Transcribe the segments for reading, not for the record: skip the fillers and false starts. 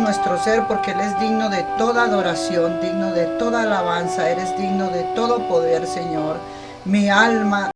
nuestro ser, porque Él es digno de toda adoración, digno de toda alabanza, eres digno de todo poder, Señor. Mi alma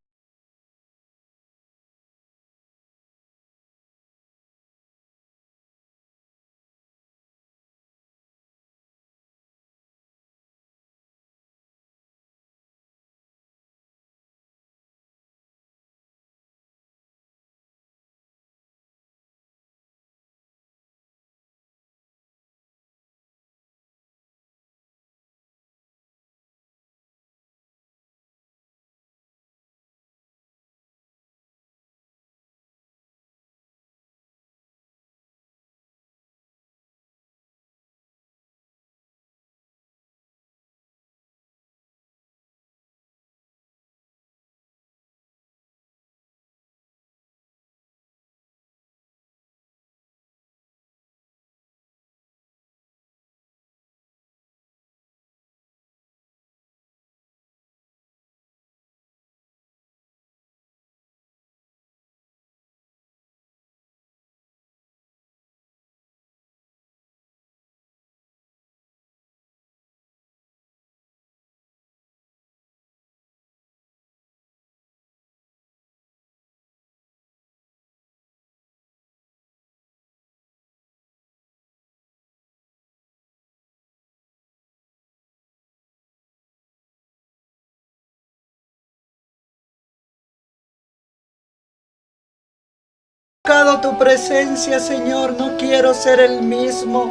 he buscado tu presencia, Señor. No quiero ser el mismo,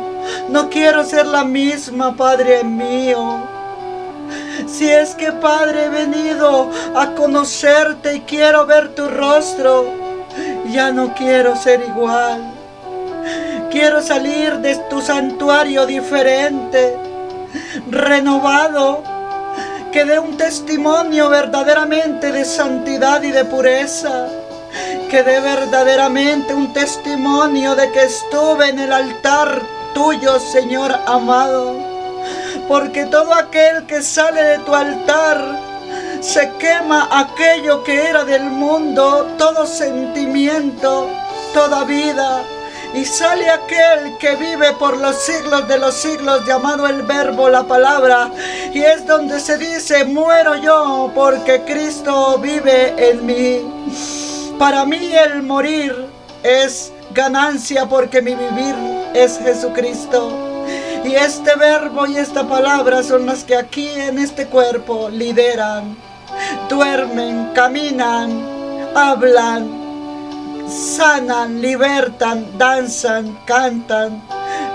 no quiero ser la misma, Padre mío. Si es que, Padre, he venido a conocerte y quiero ver tu rostro, ya no quiero ser igual. Quiero salir de tu santuario diferente, renovado, que dé un testimonio verdaderamente de santidad y de pureza, que dé verdaderamente un testimonio de que estuve en el altar tuyo, Señor amado. Porque todo aquel que sale de tu altar se quema aquello que era del mundo, todo sentimiento, toda vida. Y sale aquel que vive por los siglos de los siglos, llamado el Verbo, la palabra. Y es donde se dice: muero yo porque Cristo vive en mí. Para mí el morir es ganancia, porque mi vivir es Jesucristo. Y este verbo y esta palabra son las que aquí en este cuerpo lideran, duermen, caminan, hablan, sanan, libertan, danzan, cantan,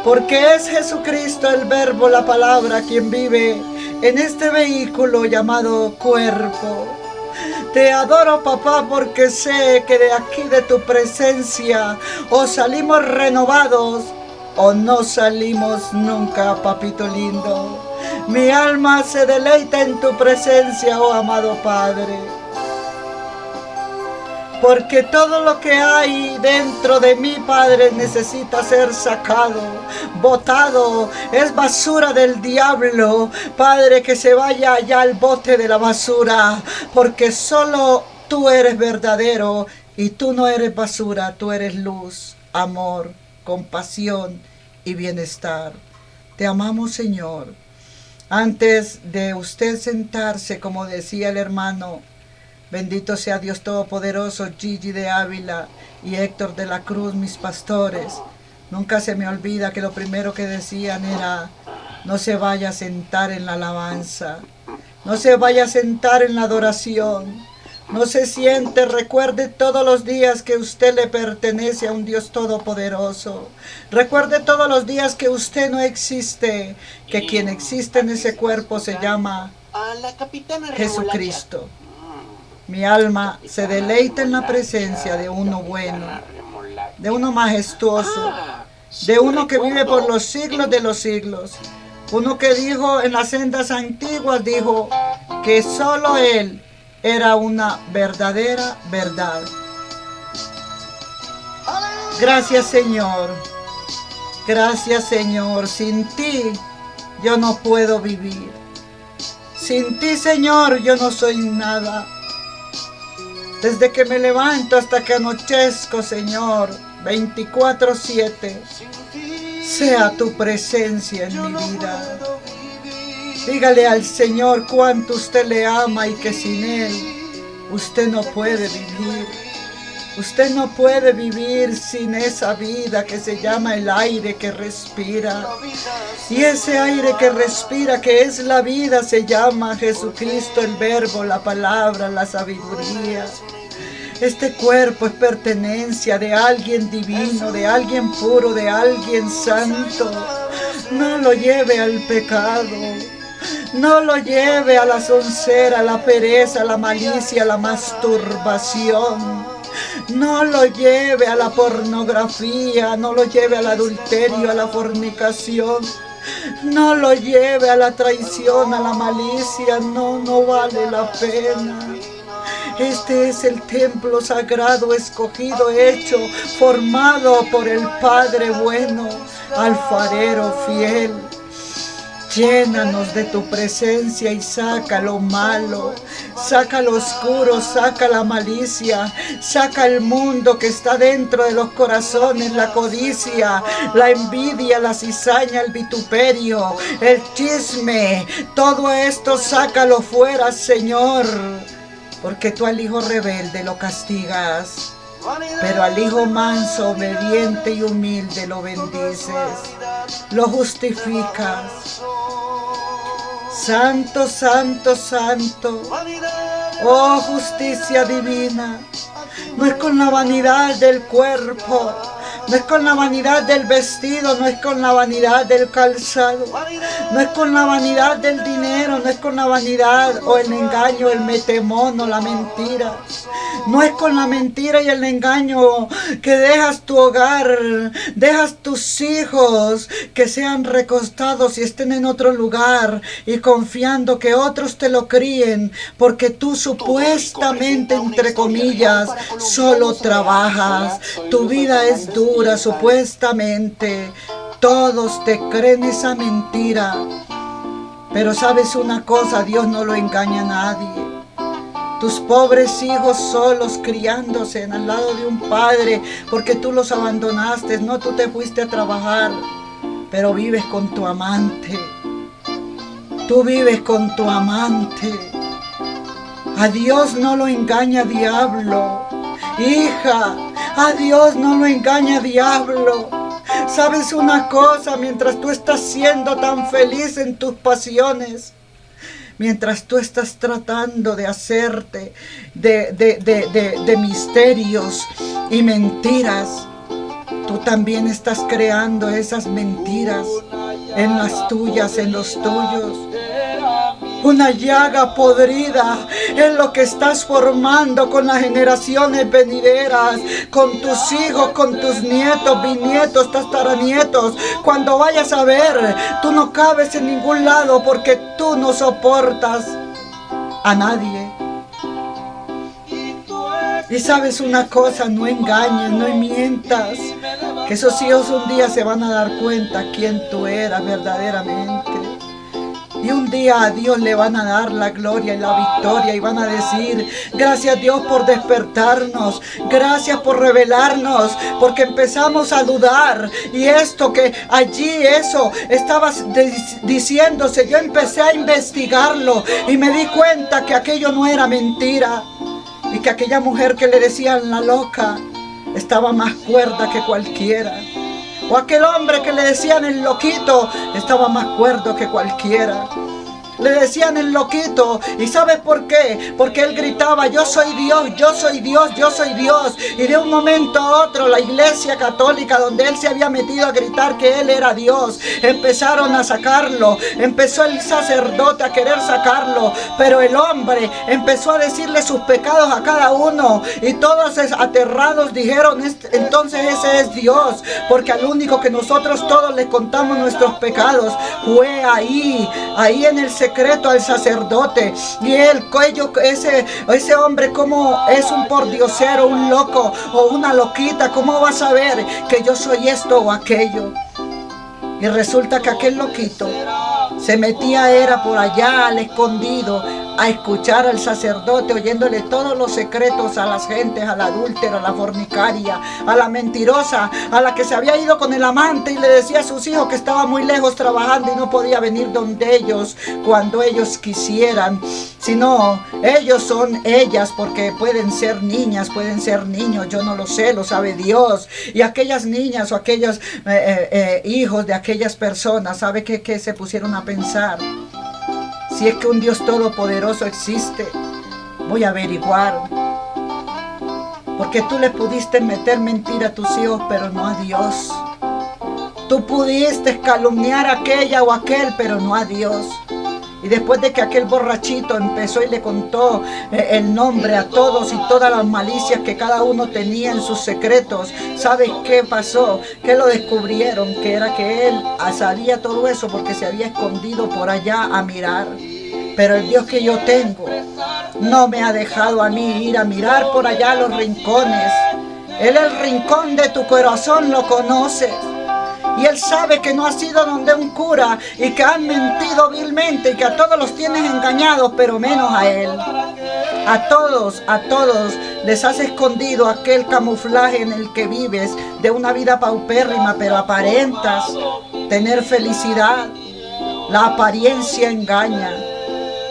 porque es Jesucristo el verbo, la palabra, quien vive en este vehículo llamado cuerpo. Te adoro, papá, porque sé que de aquí, de tu presencia, o salimos renovados o no salimos nunca, papito lindo. Mi alma se deleita en tu presencia, oh amado Padre. Porque todo lo que hay dentro de mí, Padre, necesita ser sacado, botado. Es basura del diablo, Padre, que se vaya allá al bote de la basura. Porque solo tú eres verdadero y tú no eres basura. Tú eres luz, amor, compasión y bienestar. Te amamos, Señor. Antes de usted sentarse, como decía el hermano, bendito sea Dios Todopoderoso, Gigi de Ávila y Héctor de la Cruz, mis pastores. Nunca se me olvida que lo primero que decían era: no se vaya a sentar en la alabanza, no se vaya a sentar en la adoración, no se siente, recuerde todos los días que usted le pertenece a un Dios Todopoderoso. Recuerde todos los días que usted no existe, que quien existe en ese cuerpo se llama Jesucristo. Mi alma se deleita en la presencia de uno bueno, de uno majestuoso, de uno que vive por los siglos de los siglos. Uno que dijo en las sendas antiguas, dijo que solo Él era una verdadera verdad. Gracias, Señor. Gracias, Señor. Sin ti yo no puedo vivir. Sin ti, Señor, yo no soy nada. Desde que me levanto hasta que anochezco, Señor, 24/7. sea tu presencia en mi vida. Dígale al Señor cuánto usted le ama y que sin Él usted no puede vivir. Usted no puede vivir sin esa vida que se llama el aire que respira. Y ese aire que respira, que es la vida, se llama Jesucristo, el Verbo, la palabra, la sabiduría. Este cuerpo es pertenencia de alguien divino, de alguien puro, de alguien santo. No lo lleve al pecado. No lo lleve a la soncera, a la pereza, a la malicia, a la masturbación. No lo lleve a la pornografía, no lo lleve al adulterio, a la fornicación. No lo lleve a la traición, a la malicia. No vale la pena. Este es el templo sagrado, escogido, hecho, formado por el Padre bueno, alfarero fiel. Llénanos de tu presencia y saca lo malo, saca lo oscuro, saca la malicia, saca el mundo que está dentro de los corazones, la codicia, la envidia, la cizaña, el vituperio, el chisme. Todo esto sácalo fuera, Señor, porque tú al hijo rebelde lo castigas, pero al hijo manso, obediente y humilde lo bendices, lo justificas. Santo, santo, santo. Oh, justicia divina. No es con la vanidad del cuerpo, no es con la vanidad del vestido, no es con la vanidad del calzado, no es con la vanidad del dinero, no es con la vanidad o el engaño, el metemono, la mentira. No es con la mentira y el engaño que dejas tu hogar, dejas tus hijos que sean recostados y estén en otro lugar y confiando que otros te lo críen porque tú supuestamente, entre comillas, solo trabajas. Tu vida es dura, supuestamente. Todos te creen esa mentira. Pero sabes una cosa, Dios no lo engaña a nadie. Tus pobres hijos solos criándose al lado de un padre porque tú los abandonaste, no, tú te fuiste a trabajar, pero vives con tu amante. Tú vives con tu amante. A Dios no lo engaña diablo. Hija, a Dios no lo engaña diablo. ¿Sabes una cosa? Mientras tú estás siendo tan feliz en tus pasiones, mientras tú estás tratando de hacerte de misterios y mentiras, tú también estás creando esas mentiras en las tuyas, en los tuyos. Una llaga podrida es lo que estás formando con las generaciones venideras, con tus hijos, con tus nietos, bisnietos, tataranietos. Cuando vayas a ver, tú no cabes en ningún lado porque tú no soportas a nadie. Y sabes una cosa, no engañes, no mientas, que esos hijos un día se van a dar cuenta quién tú eras verdaderamente. Y un día a Dios le van a dar la gloria y la victoria y van a decir: gracias Dios por despertarnos, gracias por revelarnos, porque empezamos a dudar. Y esto que allí eso estaba diciéndose, yo empecé a investigarlo y me di cuenta que aquello no era mentira. Y que aquella mujer que le decían la loca estaba más cuerda que cualquiera. O aquel hombre que le decían el loquito estaba más cuerdo que cualquiera. Le decían el loquito. ¿Y sabes por qué? Porque él gritaba: yo soy Dios, yo soy Dios, yo soy Dios. Y de un momento a otro la iglesia católica, donde él se había metido a gritar que él era Dios, empezaron a sacarlo. Empezó el sacerdote a querer sacarlo, pero el hombre empezó a decirle sus pecados a cada uno. Y todos aterrados dijeron: entonces ese es Dios, porque al único que nosotros todos le contamos nuestros pecados fue ahí en el secreto al sacerdote. Y el cuello, ese hombre, como es un pordiosero, un loco o una loquita, ¿cómo va a saber que yo soy esto o aquello? Y resulta que aquel loquito se metía, era por allá al escondido, a escuchar al sacerdote oyéndole todos los secretos a las gentes, a la adúltera, a la fornicaria, a la mentirosa, a la que se había ido con el amante y le decía a sus hijos que estaba muy lejos trabajando y no podía venir donde ellos cuando ellos quisieran, sino ellos son ellas, porque pueden ser niñas, pueden ser niños, yo no lo sé, lo sabe Dios. Y aquellas niñas o aquellos hijos de aquellas personas, ¿sabe qué se pusieron a pensar? Si es que un Dios todopoderoso existe, voy a averiguar. Porque tú le pudiste meter mentira a tus hijos, pero no a Dios. Tú pudiste calumniar a aquella o aquel, pero no a Dios. Y después de que aquel borrachito empezó y le contó el nombre a todos y todas las malicias que cada uno tenía en sus secretos, ¿sabes qué pasó? Que lo descubrieron, que era que él sabía todo eso porque se había escondido por allá a mirar. Pero el Dios que yo tengo no me ha dejado a mí ir a mirar por allá a los rincones. Él, el rincón de tu corazón, lo conoce. Y Él sabe que no has ido donde un cura y que han mentido vilmente y que a todos los tienes engañados, pero menos a Él. A todos les has escondido aquel camuflaje en el que vives de una vida paupérrima, pero aparentas tener felicidad. La apariencia engaña,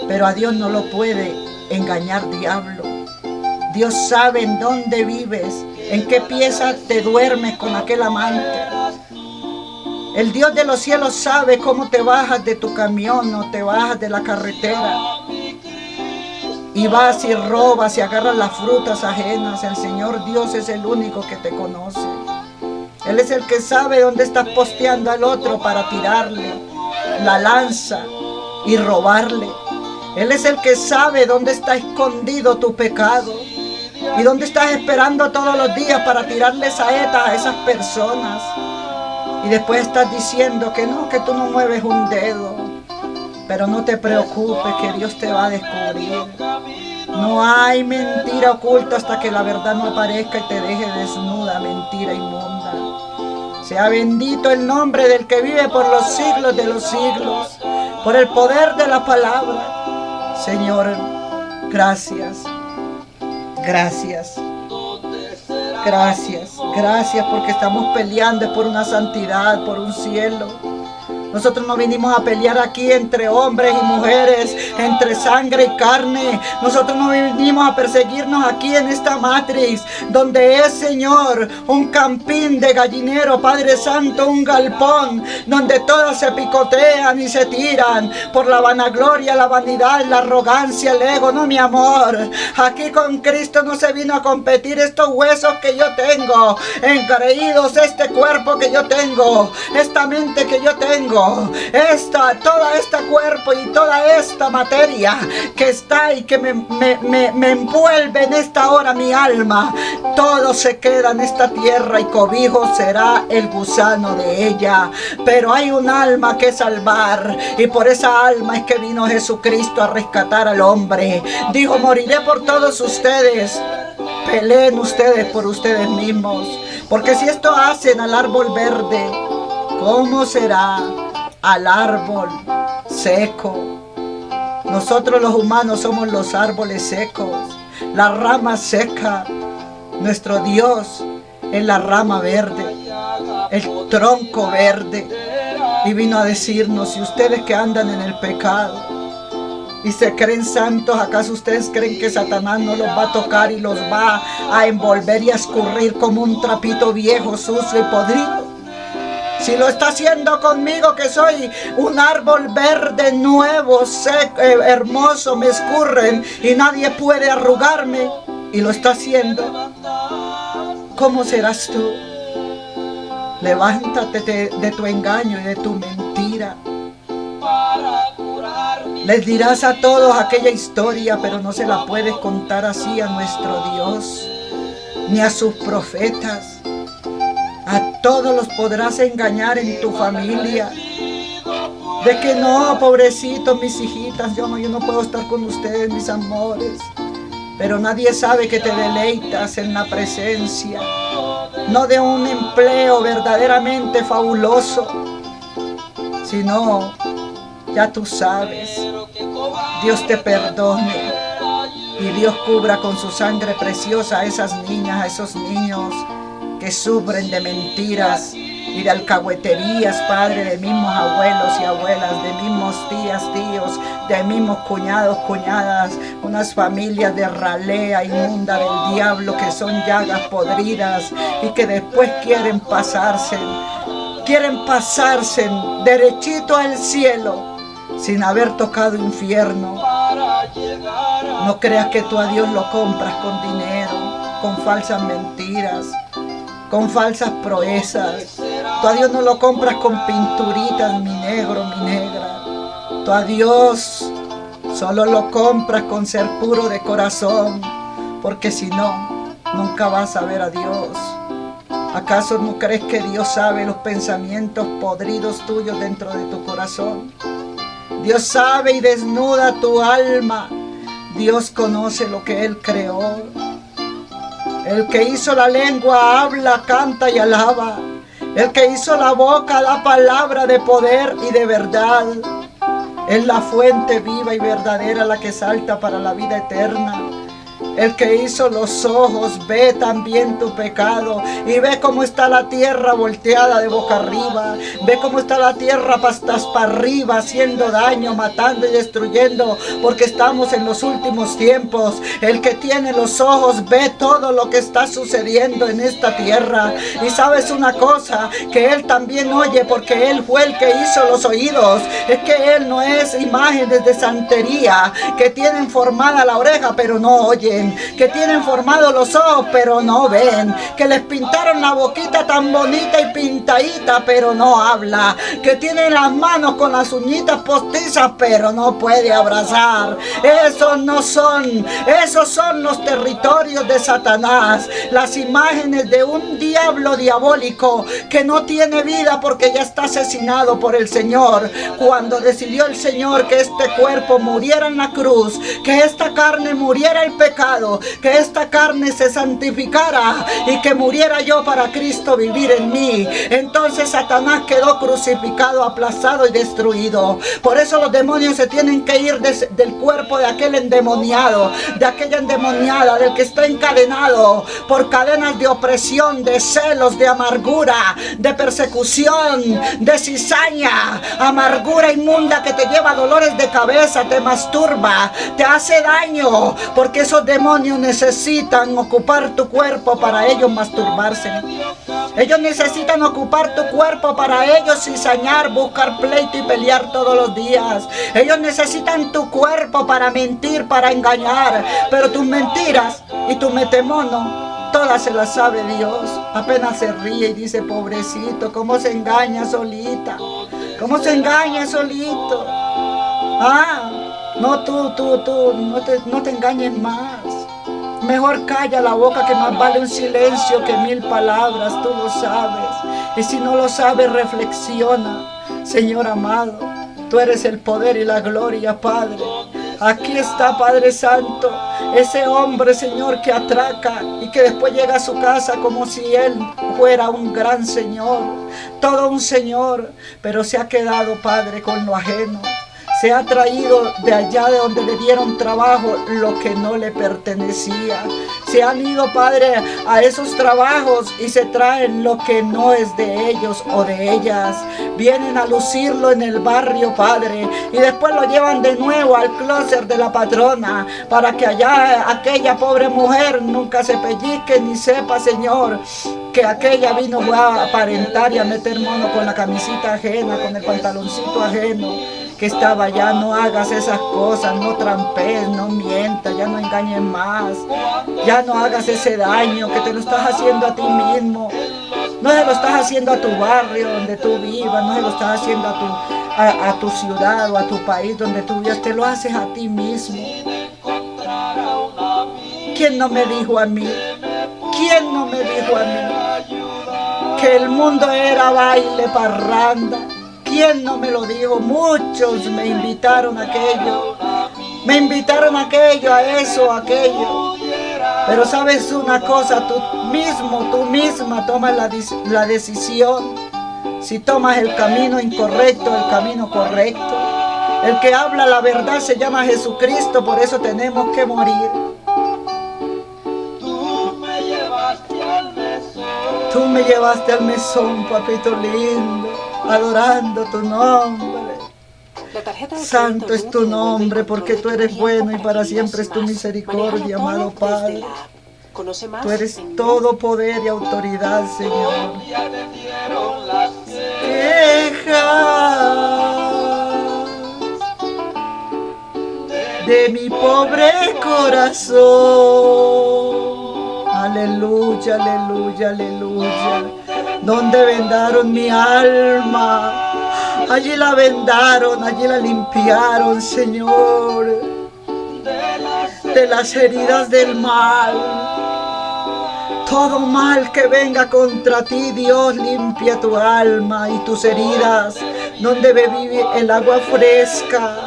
pero a Dios no lo puede engañar diablo. Dios sabe en dónde vives, en qué pieza te duermes con aquel amante. El Dios de los cielos sabe cómo te bajas de tu camión o te bajas de la carretera y vas y robas y agarras las frutas ajenas. El Señor Dios es el único que te conoce. Él es el que sabe dónde estás posteando al otro para tirarle la lanza y robarle. Él es el que sabe dónde está escondido tu pecado y dónde estás esperando todos los días para tirarle saetas a esas personas. Y después estás diciendo que no, que tú no mueves un dedo. Pero no te preocupes, que Dios te va a descubrir. No hay mentira oculta hasta que la verdad no aparezca y te deje desnuda, mentira inmunda. Sea bendito el nombre del que vive por los siglos de los siglos, por el poder de la palabra. Señor, gracias. Gracias. Gracias porque estamos peleando por una santidad, por un cielo. Nosotros no vinimos a pelear aquí entre hombres y mujeres, entre sangre y carne. Nosotros no vinimos a perseguirnos aquí en esta matriz, donde es, Señor, un campín de gallinero, Padre Santo, un galpón, donde todos se picotean y se tiran por la vanagloria, la vanidad, la arrogancia, el ego. No, mi amor, aquí con Cristo no se vino a competir. Estos huesos que yo tengo, engreídos, este cuerpo que yo tengo, esta mente que yo tengo, toda esta cuerpo y toda esta materia que está y que me envuelve en esta hora mi alma, todo se queda en esta tierra y cobijo será el gusano de ella. Pero hay un alma que salvar y por esa alma es que vino Jesucristo a rescatar al hombre. Dijo: moriré por todos ustedes. Peleen ustedes por ustedes mismos, porque si esto hacen al árbol verde, ¿cómo será al árbol seco? Nosotros los humanos somos los árboles secos, la rama seca. Nuestro Dios es la rama verde, el tronco verde. Y vino a decirnos: si ustedes que andan en el pecado y se creen santos, ¿acaso ustedes creen que Satanás no los va a tocar y los va a envolver y a escurrir como un trapito viejo, sucio y podrido? Si lo está haciendo conmigo, que soy un árbol verde, nuevo, seco, hermoso, me escurren y nadie puede arrugarme, y lo está haciendo, ¿cómo serás tú? Levántate de tu engaño y de tu mentira. Les dirás a todos aquella historia, pero no se la puedes contar así a nuestro Dios, ni a sus profetas. A todos los podrás engañar en tu familia, de que no, pobrecitos, mis hijitas, yo no puedo estar con ustedes, mis amores. Pero nadie sabe que te deleitas en la presencia, no de un empleo verdaderamente fabuloso, sino, ya tú sabes, Dios te perdone y Dios cubra con su sangre preciosa a esas niñas, a esos niños que sufren de mentiras y de alcahueterías, Padre, de mismos abuelos y abuelas, de mismos tías, tíos, de mismos cuñados, cuñadas, unas familias de ralea inmunda del diablo que son llagas podridas y que después quieren pasarse derechito al cielo sin haber tocado infierno. No creas que tú a Dios lo compras con dinero, con falsas mentiras, con falsas proezas. Tú a Dios no lo compras con pinturitas, mi negro, mi negra. Tú a Dios solo lo compras con ser puro de corazón, porque si no, nunca vas a ver a Dios. ¿Acaso no crees que Dios sabe los pensamientos podridos tuyos dentro de tu corazón? Dios sabe y desnuda tu alma. Dios conoce lo que Él creó. El que hizo la lengua habla, canta y alaba. El que hizo la boca da palabra de poder y de verdad. Es la fuente viva y verdadera la que salta para la vida eterna. El que hizo los ojos ve también tu pecado y ve cómo está la tierra volteada de boca arriba. Ve cómo está la tierra pastas para arriba, haciendo daño, matando y destruyendo, porque estamos en los últimos tiempos. El que tiene los ojos ve todo lo que está sucediendo en esta tierra. Y sabes una cosa, que Él también oye, porque Él fue el que hizo los oídos. Es que Él no es imágenes de santería que tienen formada la oreja pero no oyen, que tienen formados los ojos pero no ven, que les pintaron la boquita tan bonita y pintadita pero no habla, que tienen las manos con las uñitas postizas pero no puede abrazar. Esos son los territorios de Satanás, las imágenes de un diablo diabólico que no tiene vida porque ya está asesinado por el Señor. Cuando decidió el Señor que este cuerpo muriera en la cruz, que esta carne muriera el pecado, que esta carne se santificara y que muriera yo para Cristo vivir en mí, entonces Satanás quedó crucificado, aplastado y destruido. Por eso los demonios se tienen que ir del cuerpo de aquel endemoniado, de aquella endemoniada, del que está encadenado por cadenas de opresión, de celos, de amargura, de persecución, de cizaña, amargura inmunda que te lleva dolores de cabeza, te masturba, te hace daño, porque esos demonios necesitan ocupar tu cuerpo para ellos masturbarse. Ellos necesitan ocupar tu cuerpo para ellos cizañar, buscar pleito y pelear todos los días. Ellos necesitan tu cuerpo para mentir, para engañar, pero tus mentiras y tu metemono, todas se las sabe Dios. Apenas se ríe y dice: pobrecito, cómo se engaña solita, cómo se engaña solito. No, no te engañes más. Mejor calla la boca, que más vale un silencio que 1000 palabras. Tú lo sabes, y si no lo sabes, reflexiona. Señor amado, tú eres el poder y la gloria, Padre. Aquí está, Padre Santo, ese hombre, Señor, que atraca y que después llega a su casa como si él fuera un gran señor, todo un señor, pero se ha quedado, Padre, con lo ajeno. Se ha traído de allá de donde le dieron trabajo lo que no le pertenecía. Se han ido, Padre, a esos trabajos y se traen lo que no es de ellos o de ellas. Vienen a lucirlo en el barrio, Padre, y después lo llevan de nuevo al closet de la patrona para que allá aquella pobre mujer nunca se pellizque ni sepa, Señor, que aquella vino a aparentar y a meter mano con la camisita ajena, con el pantaloncito ajeno que estaba allá. No hagas esas cosas, no trampees, no mientas, ya no engañes más, ya no hagas ese daño que te lo estás haciendo a ti mismo. No se lo estás haciendo a tu barrio donde tú vivas, no se lo estás haciendo a tu ciudad o a tu país donde tú vivas, te lo haces a ti mismo. ¿Quién no me dijo a mí? ¿Quién no me dijo a mí que el mundo era baile, parranda? ¿Quién no me lo dijo? Muchos me invitaron a aquello. Me invitaron a aquello, a eso, a aquello. Pero sabes una cosa, tú misma tomas la decisión. Si tomas el camino incorrecto, el camino correcto. El que habla la verdad se llama Jesucristo, por eso tenemos que morir. Tú me llevaste al mesón, papito lindo, adorando tu nombre. Santo es tu nombre, porque tú eres bueno y para siempre es tu misericordia, amado Padre. Tú eres todo poder y autoridad, Señor. Quejas de mi pobre corazón. Aleluya, aleluya, aleluya. Donde vendaron mi alma, allí la vendaron, allí la limpiaron, Señor, de las heridas del mal. Todo mal que venga contra ti, Dios, limpia tu alma y tus heridas, donde bebí el agua fresca.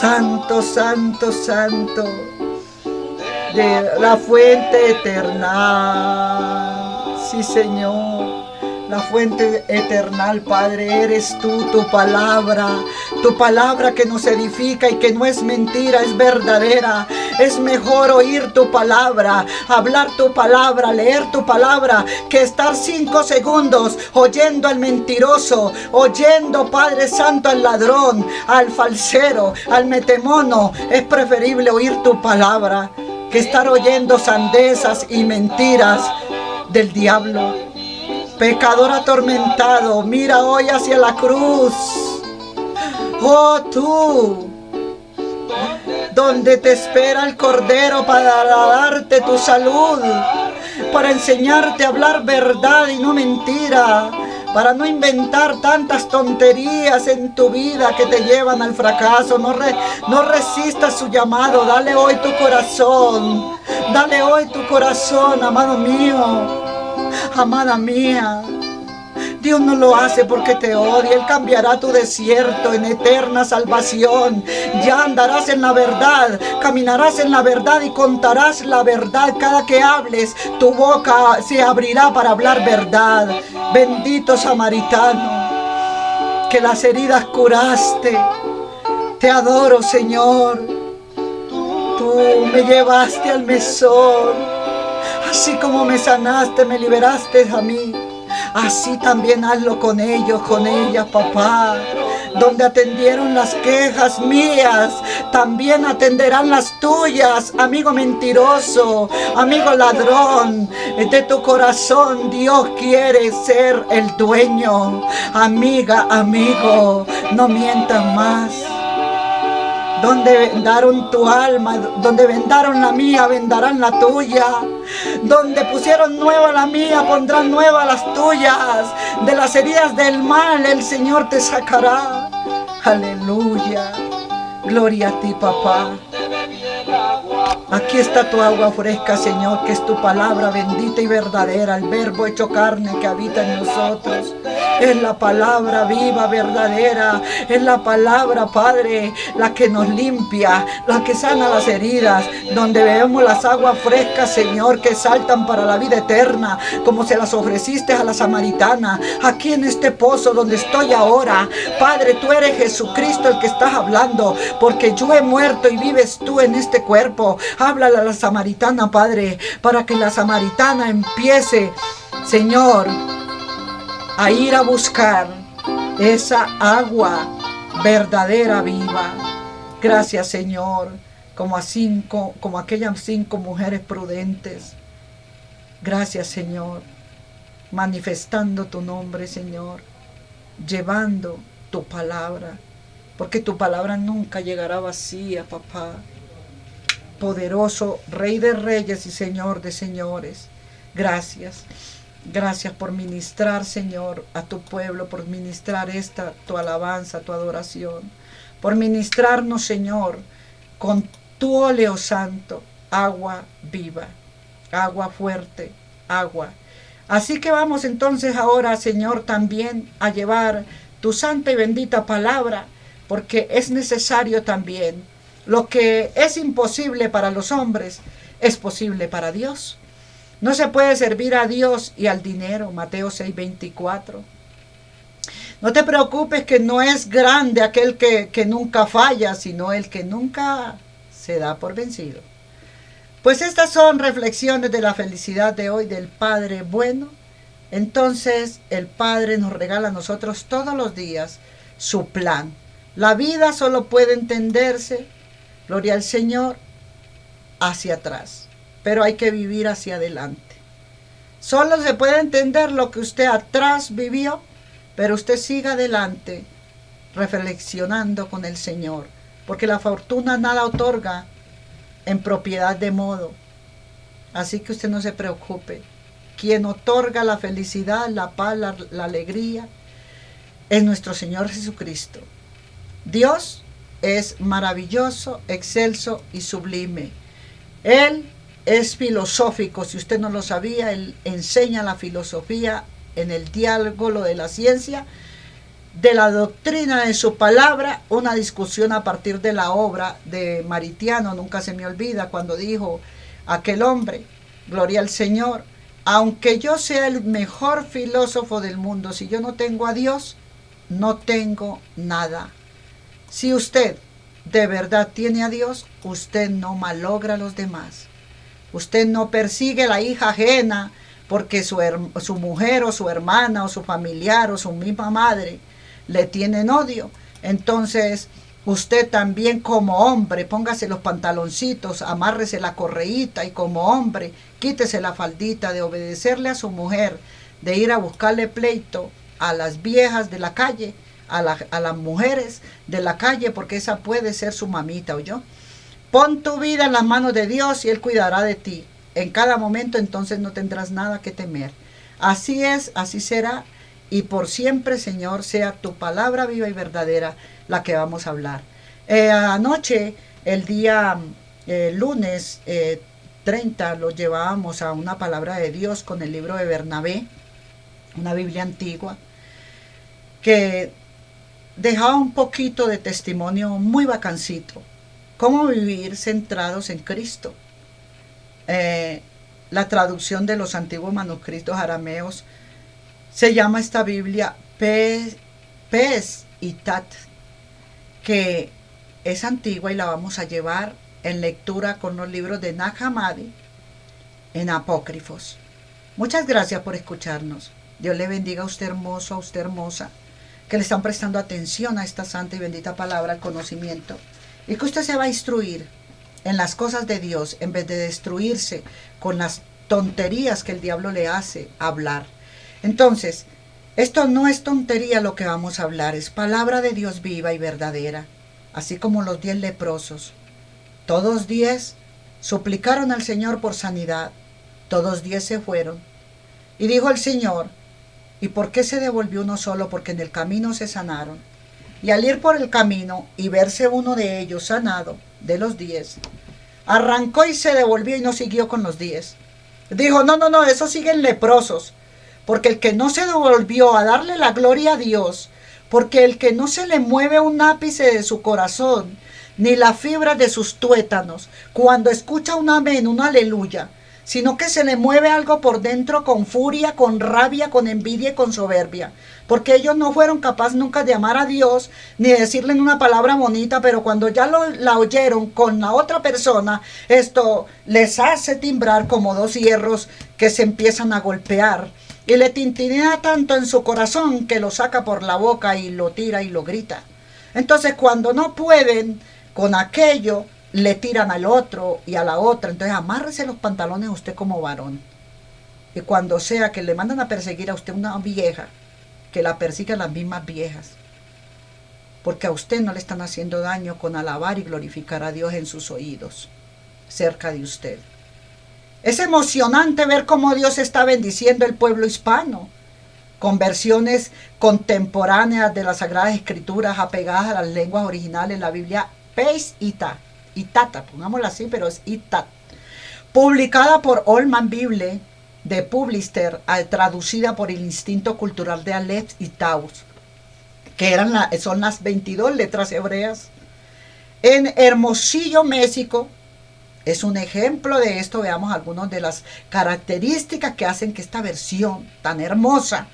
Santo, santo, santo, de la fuente eterna. Sí, Señor. La fuente eterna, Padre, eres tú, tu palabra que nos edifica y que no es mentira, es verdadera. Es mejor oír tu palabra, hablar tu palabra, leer tu palabra, que estar 5 segundos oyendo al mentiroso, oyendo, Padre Santo, al ladrón, al falsero, al metemono. Es preferible oír tu palabra que estar oyendo sandezas y mentiras del diablo. Pecador atormentado, mira hoy hacia la cruz. Oh, tú, donde te espera el Cordero para darte tu salud, para enseñarte a hablar verdad y no mentira, para no inventar tantas tonterías en tu vida que te llevan al fracaso. No resistas su llamado. Dale hoy tu corazón. Dale hoy tu corazón, amado mío. Amada mía, Dios no lo hace porque te odia. Él cambiará tu desierto en eterna salvación. Ya andarás en la verdad, caminarás en la verdad y contarás la verdad. Cada que hables, tu boca se abrirá para hablar verdad. Bendito samaritano, que las heridas curaste. Te adoro, Señor. Tú me llevaste al mesón. Así como me sanaste, me liberaste a mí, así también hazlo con ellos, con ellas, papá. Donde atendieron las quejas mías, también atenderán las tuyas, amigo mentiroso, amigo ladrón. De tu corazón Dios quiere ser el dueño. Amiga, amigo, no mientas más. Donde vendaron tu alma, donde vendaron la mía, vendarán la tuya. Donde pusieron nueva la mía, pondrán nuevas las tuyas. De las heridas del mal el Señor te sacará. Aleluya. Gloria a ti, papá. Aquí está tu agua fresca, Señor, que es tu palabra bendita y verdadera, el verbo hecho carne que habita en nosotros. Es la palabra viva, verdadera. Es la palabra, Padre, la que nos limpia, la que sana las heridas. Donde bebemos las aguas frescas, Señor, que saltan para la vida eterna, como se las ofreciste a la samaritana. Aquí en este pozo donde estoy ahora, Padre, tú eres Jesucristo el que estás hablando, porque yo he muerto y vives tú en este cuerpo. Háblale a la samaritana, Padre, para que la samaritana empiece, Señor, a ir a buscar esa agua verdadera, viva. Gracias, Señor, como aquellas 5 mujeres prudentes. Gracias, Señor, manifestando tu nombre, Señor, llevando tu palabra, porque tu palabra nunca llegará vacía, papá. Poderoso Rey de Reyes y Señor de Señores, gracias. Gracias por ministrar, Señor, a tu pueblo, por ministrar tu alabanza, tu adoración, por ministrarnos, Señor, con tu óleo santo, agua viva, agua fuerte, agua. Así que vamos entonces ahora, Señor, también a llevar tu santa y bendita palabra, porque es necesario también. Lo que es imposible para los hombres es posible para Dios. No se puede servir a Dios y al dinero, Mateo 6:24. No te preocupes que no es grande aquel que nunca falla, sino el que nunca se da por vencido. Pues estas son reflexiones de la felicidad de hoy del Padre bueno. Entonces el Padre nos regala a nosotros todos los días su plan. La vida solo puede entenderse, gloria al Señor, hacia atrás, pero hay que vivir hacia adelante. Solo se puede entender lo que usted atrás vivió, pero usted siga adelante, reflexionando con el Señor, porque la fortuna nada otorga en propiedad de modo. Así que usted no se preocupe. Quien otorga la felicidad, la paz, la alegría, es nuestro Señor Jesucristo. Dios es maravilloso, excelso y sublime. Él es filosófico, si usted no lo sabía, Él enseña la filosofía en el diálogo de la ciencia, de la doctrina de su palabra, una discusión a partir de la obra de Maritiano, nunca se me olvida, cuando dijo aquel hombre, gloria al Señor, aunque yo sea el mejor filósofo del mundo, si yo no tengo a Dios, no tengo nada. Si usted de verdad tiene a Dios, usted no malogra a los demás. Usted no persigue a la hija ajena porque su mujer o su hermana o su familiar o su misma madre le tienen odio. Entonces usted también como hombre, póngase los pantaloncitos, amárrese la correíta y como hombre, quítese la faldita de obedecerle a su mujer, de ir a buscarle pleito a las viejas de la calle, a las mujeres de la calle, porque esa puede ser su mamita, ¿oyó? Pon tu vida en las manos de Dios y Él cuidará de ti. En cada momento entonces no tendrás nada que temer. Así es, así será. Y por siempre, Señor, sea tu palabra viva y verdadera la que vamos a hablar. Anoche, el día lunes 30, lo llevábamos a una palabra de Dios con el libro de Bernabé, una Biblia antigua, que dejaba un poquito de testimonio muy bacancito. Cómo vivir centrados en Cristo. La traducción de los antiguos manuscritos arameos se llama esta Biblia Pes y Tat, que es antigua y la vamos a llevar en lectura con los libros de Nag Hammadi en apócrifos. Muchas gracias por escucharnos. Dios le bendiga a usted hermoso, a usted hermosa, que le están prestando atención a esta santa y bendita palabra, el conocimiento, y que usted se va a instruir en las cosas de Dios en vez de destruirse con las tonterías que el diablo le hace hablar. Entonces, esto no es tontería lo que vamos a hablar, es palabra de Dios viva y verdadera, así como los 10 leprosos. Todos 10 suplicaron al Señor por sanidad, todos 10 se fueron. Y dijo el Señor, ¿y por qué se devolvió uno solo? Porque en el camino se sanaron. Y al ir por el camino y verse uno de ellos sanado, de los 10, arrancó y se devolvió y no siguió con los 10. Dijo, no, esos siguen leprosos. Porque el que no se devolvió a darle la gloria a Dios, porque el que no se le mueve un ápice de su corazón, ni la fibra de sus tuétanos, cuando escucha un amén, un aleluya, sino que se le mueve algo por dentro con furia, con rabia, con envidia y con soberbia, porque ellos no fueron capaces nunca de amar a Dios, ni de decirle una palabra bonita, pero cuando ya la oyeron con la otra persona, esto les hace timbrar como 2 hierros que se empiezan a golpear, y le tintinea tanto en su corazón que lo saca por la boca y lo tira y lo grita. Entonces cuando no pueden con aquello, le tiran al otro y a la otra. Entonces amárrese los pantalones usted como varón. Y cuando sea que le mandan a perseguir a usted una vieja, que la persigan las mismas viejas. Porque a usted no le están haciendo daño con alabar y glorificar a Dios en sus oídos, cerca de usted. Es emocionante ver cómo Dios está bendiciendo el pueblo hispano, con versiones contemporáneas de las Sagradas Escrituras apegadas a las lenguas originales, la Biblia Pes y Tata, pongámosla así, pero es Itat, publicada por Holman Bible de Publister, traducida por el Instinto Cultural de Aleph y Taus, que son las 22 letras hebreas, en Hermosillo, México. Es un ejemplo de esto. Veamos algunas de las características que hacen que esta versión tan hermosa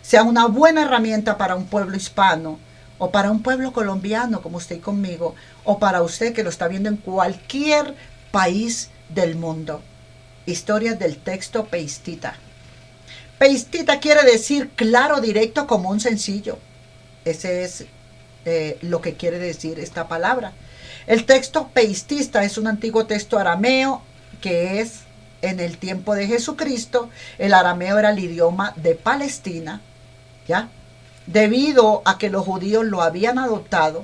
sea una buena herramienta para un pueblo hispano, o para un pueblo colombiano como usted y conmigo, o para usted que lo está viendo en cualquier país del mundo. Historias del texto peistita. Peistita quiere decir claro, directo, común, sencillo. Ese es lo que quiere decir esta palabra. El texto peistista es un antiguo texto arameo que es en el tiempo de Jesucristo. El arameo era el idioma de Palestina, ¿ya? Debido a que los judíos lo habían adoptado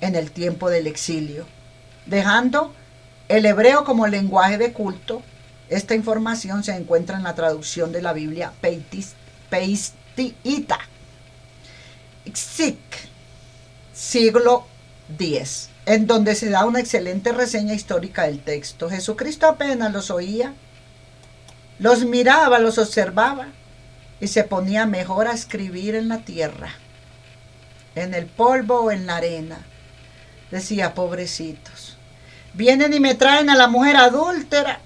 en el tiempo del exilio, dejando el hebreo como lenguaje de culto. Esta información se encuentra en la traducción de la Biblia peistita, siglo X, en donde se da una excelente reseña histórica del texto. Jesucristo apenas los oía, los miraba, los observaba y se ponía mejor a escribir en la tierra, en el polvo o en la arena. Decía, pobrecitos, vienen y me traen a la mujer adúltera,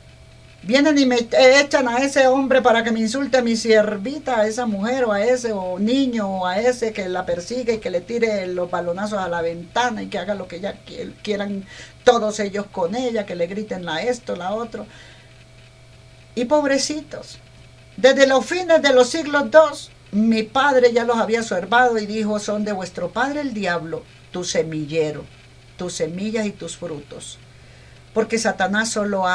vienen y me echan a ese hombre para que me insulte a mi siervita, a esa mujer o a ese o niño o a ese que la persigue y que le tire los balonazos a la ventana y que haga lo que ya quieran todos ellos con ella, que le griten la esto, la otro. Y pobrecitos, desde los fines de los siglos II, mi padre ya los había observado y dijo, son de vuestro padre el diablo, tu semillero, tus semillas y tus frutos. Porque Satanás solo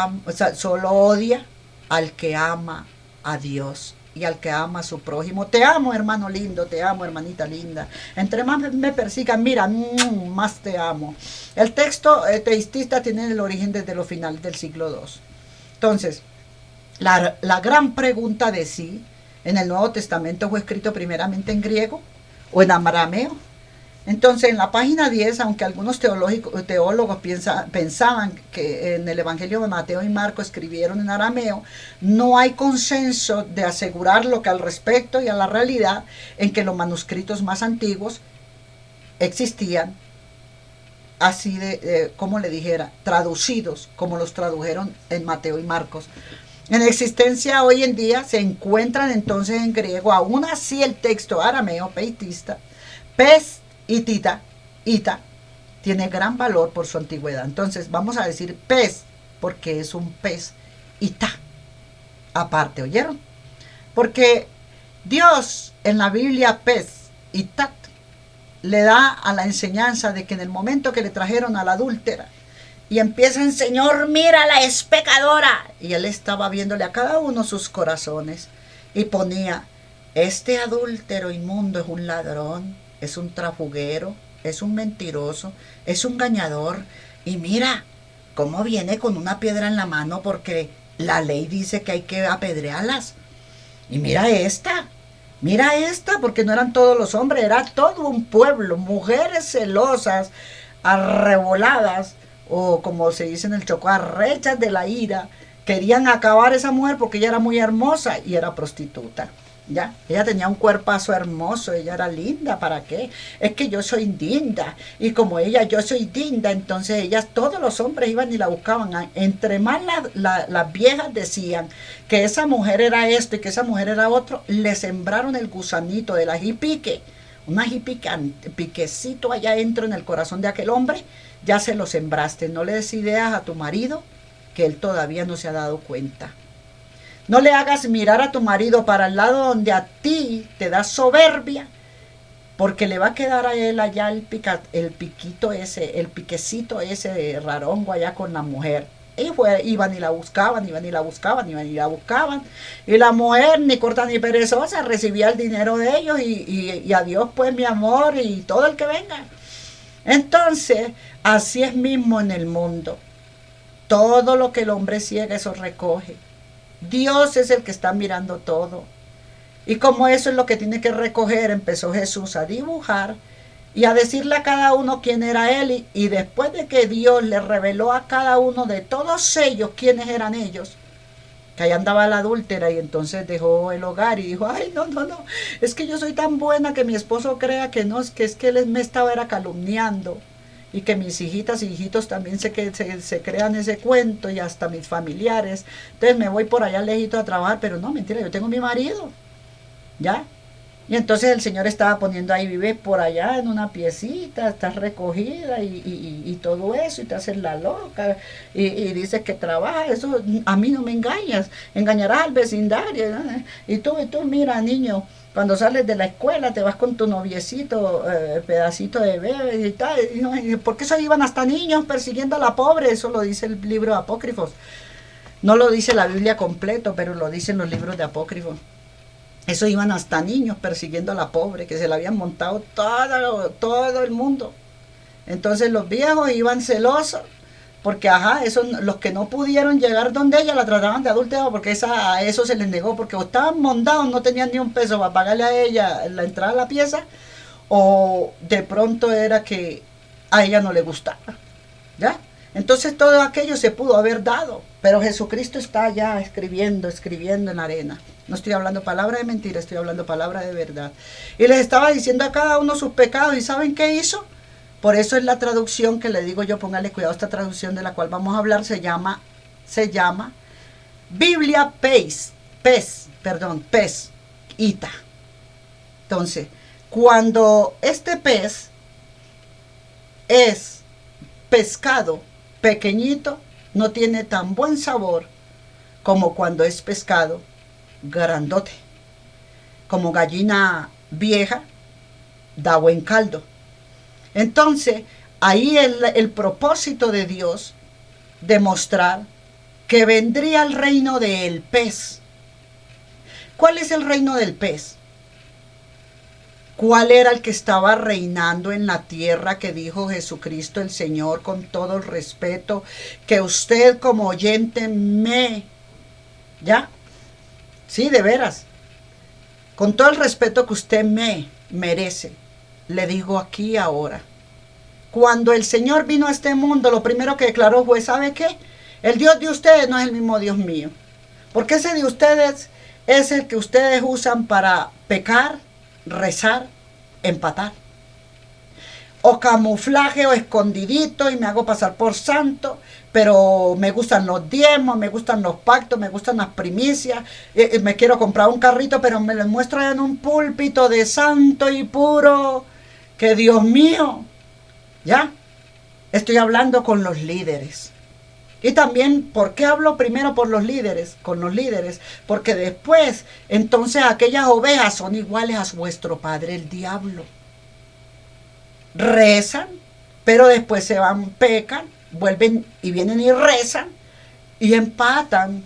odia al que ama a Dios y al que ama a su prójimo. Te amo, hermano lindo, te amo, hermanita linda. Entre más me persigan, mira, más te amo. El texto teísta tiene el origen desde los finales del siglo II. Entonces, la gran pregunta de si en el Nuevo Testamento fue escrito primeramente en griego o en arameo. Entonces, en la página 10, aunque algunos teólogos pensaban que en el Evangelio de Mateo y Marcos escribieron en arameo, no hay consenso de asegurar lo que al respecto y a la realidad en que los manuscritos más antiguos existían, así como le dijera, traducidos, como los tradujeron en Mateo y Marcos. En existencia hoy en día se encuentran entonces en griego, aún así el texto arameo peistista, ita, tiene gran valor por su antigüedad. Entonces vamos a decir pez, porque es un pez, ita, aparte, ¿oyeron? Porque Dios en la Biblia pez, itat, le da a la enseñanza de que en el momento que le trajeron a la adúltera, y empiezan, Señor, mírala, es pecadora, y él estaba viéndole a cada uno sus corazones, y ponía, este adúltero inmundo es un ladrón, es un trafuguero, es un mentiroso, es un engañador. Y mira cómo viene con una piedra en la mano porque la ley dice que hay que apedrearlas. Y mira esta, porque no eran todos los hombres, era todo un pueblo, mujeres celosas, arreboladas, o como se dice en el Chocó, arrechas de la ira. Querían acabar a esa mujer porque ella era muy hermosa y era prostituta. ¿Ya? Ella tenía un cuerpazo hermoso, ella era linda, ¿para qué? Es que yo soy linda, y como yo soy linda, entonces ellas, todos los hombres iban y la buscaban. Entre más las viejas decían que esa mujer era esto y que esa mujer era otro, le sembraron el gusanito del ají pique, un ají piquecito allá adentro en el corazón de aquel hombre, ya se lo sembraste. No le des ideas a tu marido que él todavía no se ha dado cuenta. No le hagas mirar a tu marido para el lado donde a ti te da soberbia, porque le va a quedar a él allá el piquecito ese de rarongo allá con la mujer. Y iban y la buscaban, y la mujer, ni corta ni perezosa, recibía el dinero de ellos y adiós pues mi amor y todo el que venga. Entonces, así es mismo en el mundo. Todo lo que el hombre ciega, eso recoge. Dios es el que está mirando todo. Y como eso es lo que tiene que recoger, empezó Jesús a dibujar y a decirle a cada uno quién era él. Y después de que Dios le reveló a cada uno de todos ellos quiénes eran ellos, que allá andaba la adúltera, y entonces dejó el hogar y dijo, ay, no, es que yo soy tan buena que mi esposo crea que no, es que él me estaba calumniando. Y que mis hijitas y hijitos también se crean ese cuento, y hasta mis familiares. Entonces me voy por allá lejito a trabajar, pero no, mentira, yo tengo mi marido, ¿ya? Y entonces el Señor estaba poniendo ahí, vive por allá en una piecita, estás recogida y todo eso, y te haces la loca, y dices que trabajas, eso a mí no me engañas, engañarás al vecindario, ¿no? Y tú, mira, niño, cuando sales de la escuela te vas con tu noviecito, pedacito de bebé y tal, y no, ¿por qué se iban hasta niños persiguiendo a la pobre? Eso lo dice el libro de Apócrifos. No lo dice la Biblia completo, pero lo dicen los libros de Apócrifos. Eso iban hasta niños persiguiendo a la pobre, que se la habían montado todo el mundo. Entonces los viejos iban celosos, porque los que no pudieron llegar donde ella la trataban de adúltera, porque a eso se les negó, porque o estaban montados, no tenían ni un peso para pagarle a ella la entrada a la pieza, o de pronto era que a ella no le gustaba, ¿ya? Entonces todo aquello se pudo haber dado, pero Jesucristo está ya escribiendo en la arena. No estoy hablando palabra de mentira, estoy hablando palabra de verdad. Y les estaba diciendo a cada uno sus pecados, ¿y saben qué hizo? Por eso es la traducción que le digo yo, póngale cuidado, esta traducción de la cual vamos a hablar se llama Biblia Pez, Ita. Entonces, cuando este pez es pescado pequeñito, no tiene tan buen sabor como cuando es pescado grandote. Como gallina vieja, da buen caldo. Entonces, ahí el propósito de Dios de mostrar que vendría el reino del pez. ¿Cuál es el reino del pez? ¿Cuál era el que estaba reinando en la tierra que dijo Jesucristo el Señor con todo el respeto que usted como oyente ¿ya? Sí, de veras. Con todo el respeto que usted me merece, le digo aquí ahora. Cuando el Señor vino a este mundo, lo primero que declaró fue, ¿sabe qué? El Dios de ustedes no es el mismo Dios mío. Porque ese de ustedes es el que ustedes usan para pecar, rezar, empatar. O camuflaje o escondidito y me hago pasar por santo, pero me gustan los diezmos, me gustan los pactos, me gustan las primicias, me quiero comprar un carrito, pero me lo muestro en un púlpito de santo y puro, que Dios mío, ¿ya? Estoy hablando con los líderes. Y también, ¿por qué hablo primero por los líderes? Con los líderes, porque después, entonces aquellas ovejas son iguales a vuestro padre el diablo. Rezan, pero después se van, pecan, vuelven y vienen y rezan y empatan.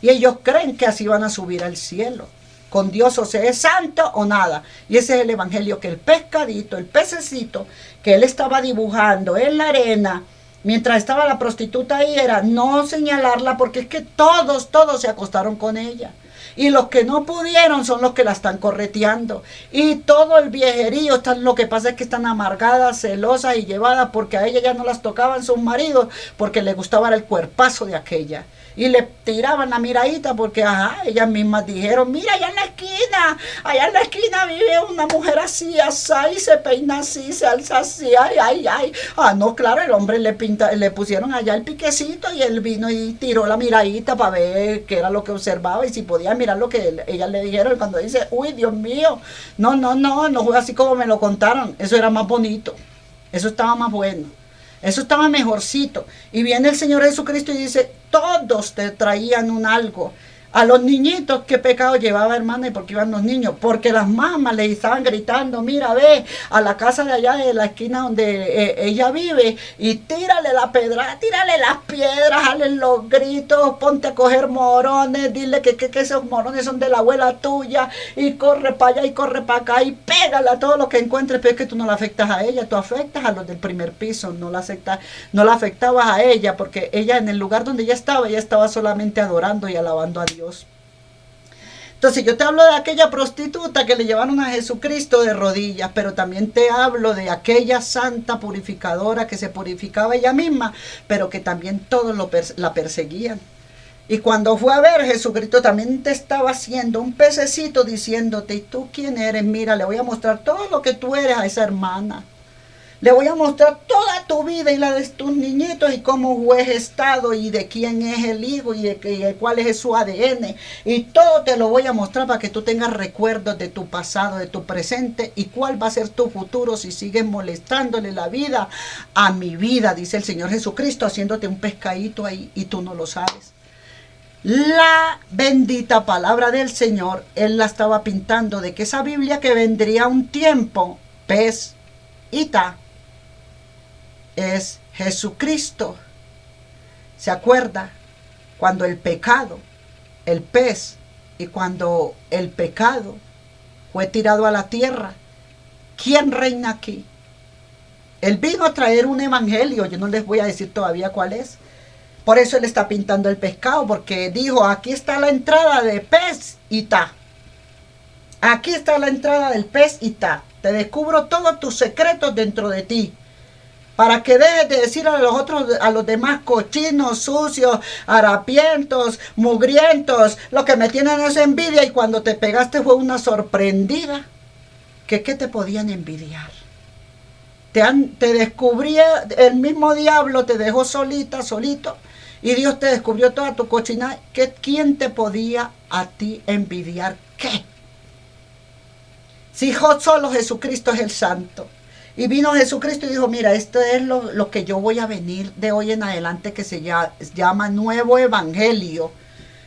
Y ellos creen que así van a subir al cielo. Con Dios o sea es santo o nada. Y ese es el evangelio que el pescadito, el pececito que él estaba dibujando en la arena, mientras estaba la prostituta ahí, era no señalarla porque es que todos se acostaron con ella. Y los que no pudieron son los que la están correteando. Y todo el viejerío, lo que pasa es que están amargadas, celosas y llevadas porque a ella ya no las tocaban sus maridos, porque le gustaba el cuerpazo de aquella. Y le tiraban la miradita porque, ellas mismas dijeron, mira, allá en la esquina vive una mujer así, y se peina así, se alza así, ay. No, claro, el hombre le pusieron allá el piquecito y él vino y tiró la miradita para ver qué era lo que observaba y si podía mirar lo que ellas le dijeron. Y cuando dice, uy, Dios mío, no fue así como me lo contaron, eso era más bonito, eso estaba más bueno. Eso estaba mejorcito. Y viene el Señor Jesucristo y dice, todos te traían un algo. A los niñitos, ¿qué pecado llevaba, hermana? ¿Y por qué iban los niños? Porque las mamás le estaban gritando, mira, ve a la casa de allá de la esquina donde ella vive y tírale la pedra, tírale las piedras, dale los gritos, ponte a coger morones, dile que esos morones son de la abuela tuya y corre para allá y corre para acá y pégale a todo lo que encuentres. Pero es que tú no la afectas a ella, tú afectas a los del primer piso, no la afectabas a ella, porque ella en el lugar donde ella estaba solamente adorando y alabando a Dios. Entonces yo te hablo de aquella prostituta que le llevaron a Jesucristo de rodillas, pero también te hablo de aquella santa purificadora que se purificaba ella misma, pero que también todos la perseguían. Y cuando fue a ver, Jesucristo también te estaba haciendo un pececito diciéndote, ¿y tú quién eres? Mira, le voy a mostrar todo lo que tú eres a esa hermana. Le voy a mostrar toda tu vida y la de tus niñitos y cómo has estado y de quién es el hijo y de cuál es su ADN. Y todo te lo voy a mostrar para que tú tengas recuerdos de tu pasado, de tu presente y cuál va a ser tu futuro si sigues molestándole la vida a mi vida, dice el Señor Jesucristo, haciéndote un pescadito ahí y tú no lo sabes. La bendita palabra del Señor, Él la estaba pintando de que esa Biblia que vendría un tiempo, pez y ta, es Jesucristo. ¿Se acuerda? Cuando el pecado, el pez, y cuando el pecado fue tirado a la tierra, ¿quién reina aquí? Él vino a traer un evangelio, yo no les voy a decir todavía cuál es. Por eso él está pintando el pescado, porque dijo, aquí está la entrada de pez y ta. Aquí está la entrada del pez y ta. Te descubro todos tus secretos dentro de ti. Para que dejes de decir a los demás cochinos, sucios, harapientos, mugrientos, lo que me tienen es envidia y cuando te pegaste fue una sorprendida. ¿Qué te podían envidiar? Te descubrí, el mismo diablo te dejó solita, solito, y Dios te descubrió toda tu cochinada. ¿Quién te podía a ti envidiar qué? Si solo Jesucristo es el santo. Y vino Jesucristo y dijo, mira, esto es lo que yo voy a venir de hoy en adelante, que se llama nuevo evangelio,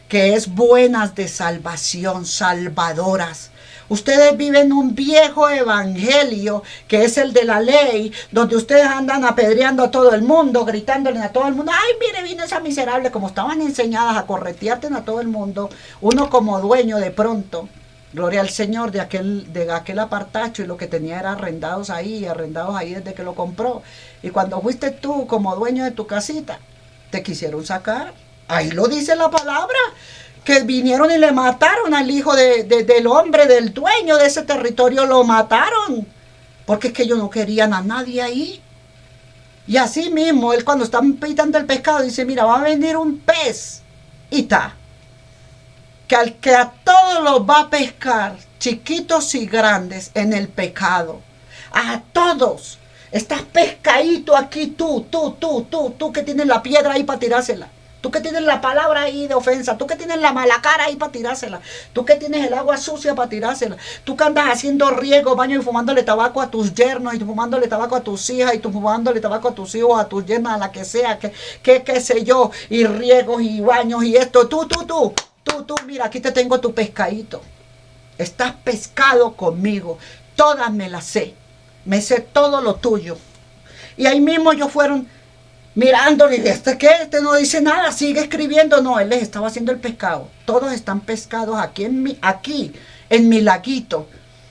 que es buenas de salvación, salvadoras. Ustedes viven un viejo evangelio, que es el de la ley, donde ustedes andan apedreando a todo el mundo, gritándole a todo el mundo, ay, mire, vino esa miserable, como estaban enseñadas a corretearte a todo el mundo, uno como dueño de pronto. Gloria al Señor de aquel apartacho y lo que tenía era arrendados ahí desde que lo compró. Y cuando fuiste tú como dueño de tu casita, te quisieron sacar. Ahí lo dice la palabra, que vinieron y le mataron al hijo del hombre, del dueño de ese territorio, lo mataron. Porque es que ellos no querían a nadie ahí. Y así mismo, él cuando está pitando el pescado, dice, mira, va a venir un pez y ta. Que a todos los va a pescar, chiquitos y grandes, en el pecado. A todos. Estás pescadito aquí tú que tienes la piedra ahí para tirársela. Tú que tienes la palabra ahí de ofensa. Tú que tienes la mala cara ahí para tirársela. Tú que tienes el agua sucia para tirársela. Tú que andas haciendo riego, baño y fumándole tabaco a tus yernos. Y fumándole tabaco a tus hijas. Y tú fumándole tabaco a tus hijos, a tus yernas, a la que sea. Qué sé yo. Y riegos y baños y esto. Tú, mira, aquí te tengo tu pescadito. Estás pescado conmigo. Todas me las sé. Me sé todo lo tuyo. Y ahí mismo ellos fueron mirándole. ¿Y qué? Este no dice nada, sigue escribiendo. No, él les estaba haciendo el pescado. Todos están pescados aquí en mi laguito.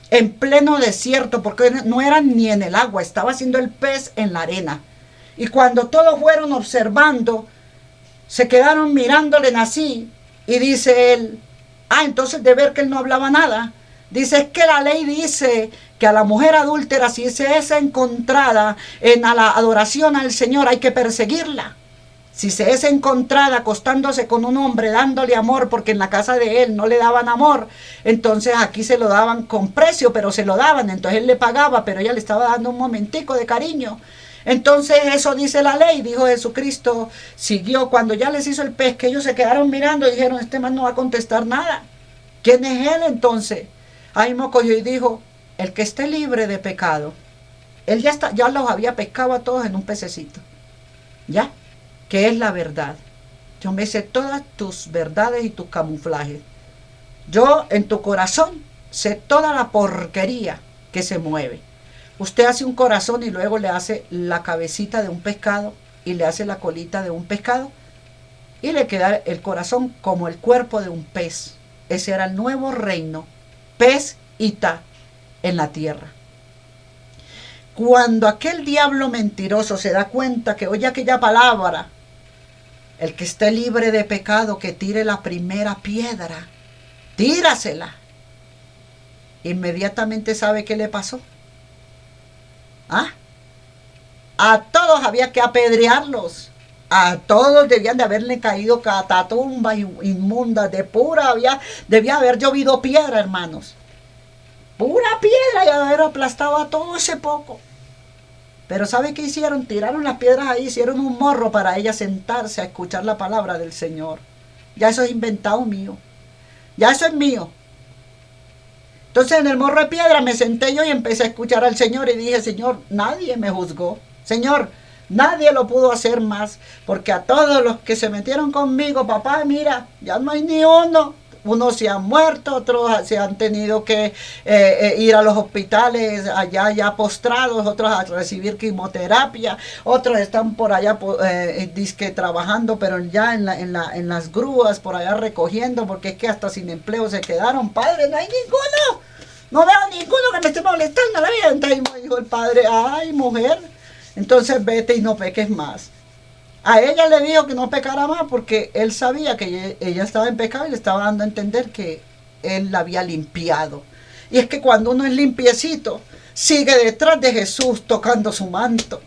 En pleno desierto, porque no eran ni en el agua. Estaba haciendo el pez en la arena. Y cuando todos fueron observando, se quedaron mirándole así. Y dice él, entonces de ver que él no hablaba nada, dice, es que la ley dice que a la mujer adúltera, si se es encontrada en la adoración al Señor, hay que perseguirla. Si se es encontrada acostándose con un hombre, dándole amor, porque en la casa de él no le daban amor, entonces aquí se lo daban con precio, pero se lo daban, entonces él le pagaba, pero ella le estaba dando un momentico de cariño. Entonces eso dice la ley, dijo Jesucristo, siguió, cuando ya les hizo el pez, que ellos se quedaron mirando y dijeron, este man no va a contestar nada. ¿Quién es él entonces? Ahí me cogió y dijo, el que esté libre de pecado. Él ya los había pescado a todos en un pececito. ¿Ya? Que es la verdad. Yo me sé todas tus verdades y tus camuflajes. Yo en tu corazón sé toda la porquería que se mueve. Usted hace un corazón y luego le hace la cabecita de un pescado y le hace la colita de un pescado y le queda el corazón como el cuerpo de un pez. Ese era el nuevo reino, pez y ta, en la tierra. Cuando aquel diablo mentiroso se da cuenta que oye aquella palabra, el que esté libre de pecado, que tire la primera piedra, tírasela. Inmediatamente sabe qué le pasó. A todos había que apedrearlos. A todos debían de haberle caído catatumba inmunda. Debía haber llovido piedra, hermanos. Pura piedra y haber aplastado a todo ese poco. Pero ¿sabe qué hicieron? Tiraron las piedras ahí, hicieron un morro para ella sentarse a escuchar la palabra del Señor. Ya eso es inventado mío. Ya eso es mío. Entonces en el morro de piedra me senté yo y empecé a escuchar al Señor y dije, Señor, nadie me juzgó. Señor, nadie lo pudo hacer más, porque a todos los que se metieron conmigo, papá, mira, ya no hay ni uno. Unos se han muerto, otros se han tenido que ir a los hospitales allá ya postrados, otros a recibir quimioterapia, otros están por allá disque trabajando, pero ya en las grúas por allá recogiendo, porque es que hasta sin empleo se quedaron. Padre, no hay ninguno, no veo ninguno que me esté molestando la vida. Entonces me dijo el padre, ay mujer, entonces vete y no peques más. A ella le dijo que no pecara más porque él sabía que ella estaba en pecado y le estaba dando a entender que él la había limpiado. Y es que cuando uno es limpiecito, sigue detrás de Jesús tocando su manto.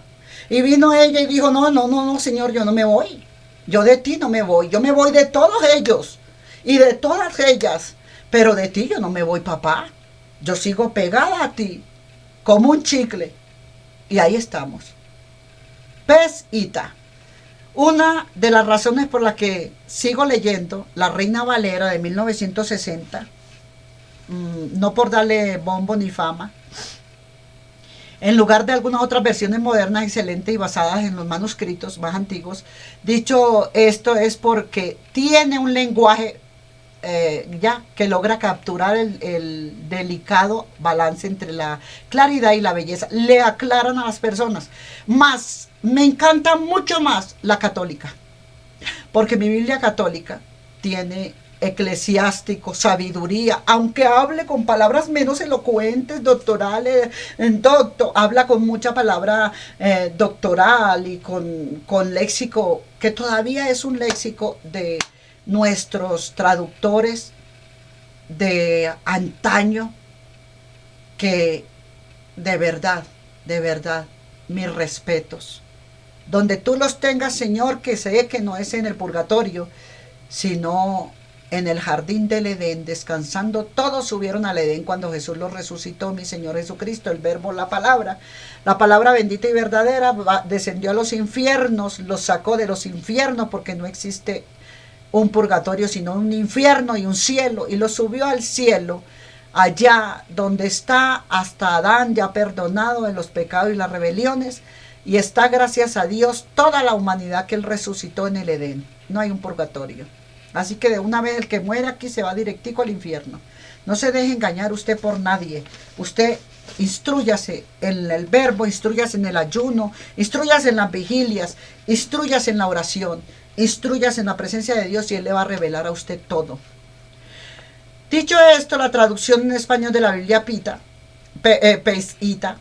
Y vino ella y dijo, no, Señor, yo no me voy. Yo de ti no me voy. Yo me voy de todos ellos y de todas ellas. Pero de ti yo no me voy, papá. Yo sigo pegada a ti como un chicle. Y ahí estamos. Pez Ita. Una de las razones por las que sigo leyendo La Reina Valera de 1960, no por darle bombo ni fama, en lugar de algunas otras versiones modernas excelentes y basadas en los manuscritos más antiguos, dicho esto es porque tiene un lenguaje que logra capturar el delicado balance entre la claridad y la belleza. Le aclaran a las personas. Más, me encanta mucho más la católica, porque mi Biblia católica tiene eclesiástico, sabiduría, aunque hable con palabras menos elocuentes, doctorales, habla con mucha palabra doctoral y con léxico, que todavía es un léxico de nuestros traductores de antaño, que de verdad, mis respetos. Donde tú los tengas, Señor, que sé que no es en el purgatorio, sino en el jardín del Edén, descansando. Todos subieron al Edén cuando Jesús los resucitó, mi Señor Jesucristo, el verbo, la palabra bendita y verdadera, descendió a los infiernos, los sacó de los infiernos, porque no existe un purgatorio, sino un infierno y un cielo, y lo subió al cielo, allá donde está hasta Adán ya perdonado de los pecados y las rebeliones, y está, gracias a Dios, toda la humanidad que él resucitó en el Edén. No hay un purgatorio. Así que de una vez el que muera aquí se va directico al infierno. No se deje engañar usted por nadie. Usted instrúyase en el verbo, instrúyase en el ayuno, instrúyase en las vigilias, instrúyase en la oración, instrúyase en la presencia de Dios y Él le va a revelar a usted todo. Dicho esto, la traducción en español de la Biblia Pez Ita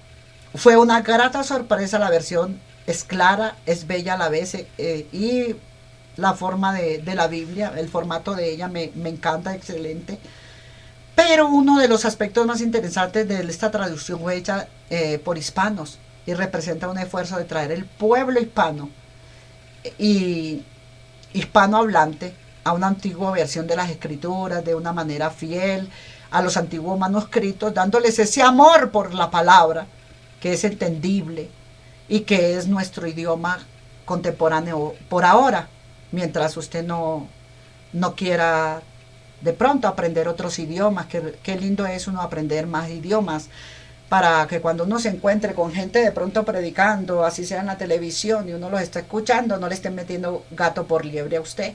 fue una grata sorpresa. La versión es clara, es bella a la vez, y la forma de la Biblia, el formato de ella me encanta, excelente. Pero uno de los aspectos más interesantes de esta traducción fue hecha por hispanos y representa un esfuerzo de traer el pueblo hispano y hispanohablante a una antigua versión de las escrituras de una manera fiel a los antiguos manuscritos, dándoles ese amor por la palabra que es entendible y que es nuestro idioma contemporáneo por ahora, mientras usted no quiera de pronto aprender otros idiomas. Qué lindo es uno aprender más idiomas, para que cuando uno se encuentre con gente de pronto predicando, así sea en la televisión, y uno los está escuchando, no le estén metiendo gato por liebre a usted.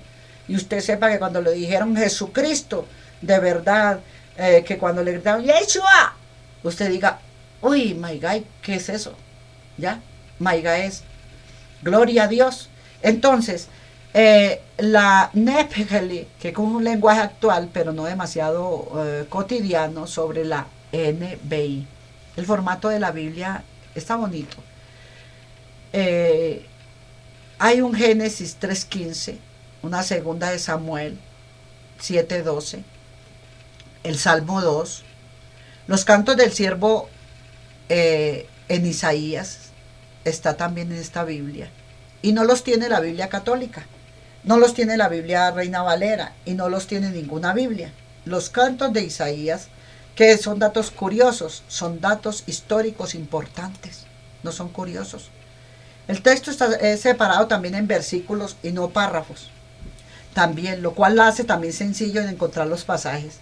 Y usted sepa que cuando le dijeron Jesucristo, de verdad, que cuando le gritaron Yeshua, usted diga, uy, my God, ¿qué es eso? ¿Ya? My God es gloria a Dios. Entonces, la NBI, que con un lenguaje actual, pero no demasiado cotidiano, sobre la NBI. El formato de la Biblia está bonito. Hay un Génesis 3:15, una segunda de Samuel 7:12, el Salmo 2, los cantos del siervo en Isaías, está también en esta Biblia. Y no los tiene la Biblia católica, no los tiene la Biblia Reina Valera, y no los tiene ninguna Biblia. Los cantos de Isaías, que son datos curiosos, son datos históricos importantes. no son curiosos. El texto está separado también en versículos y no párrafos. También, lo cual la hace también sencillo en encontrar los pasajes.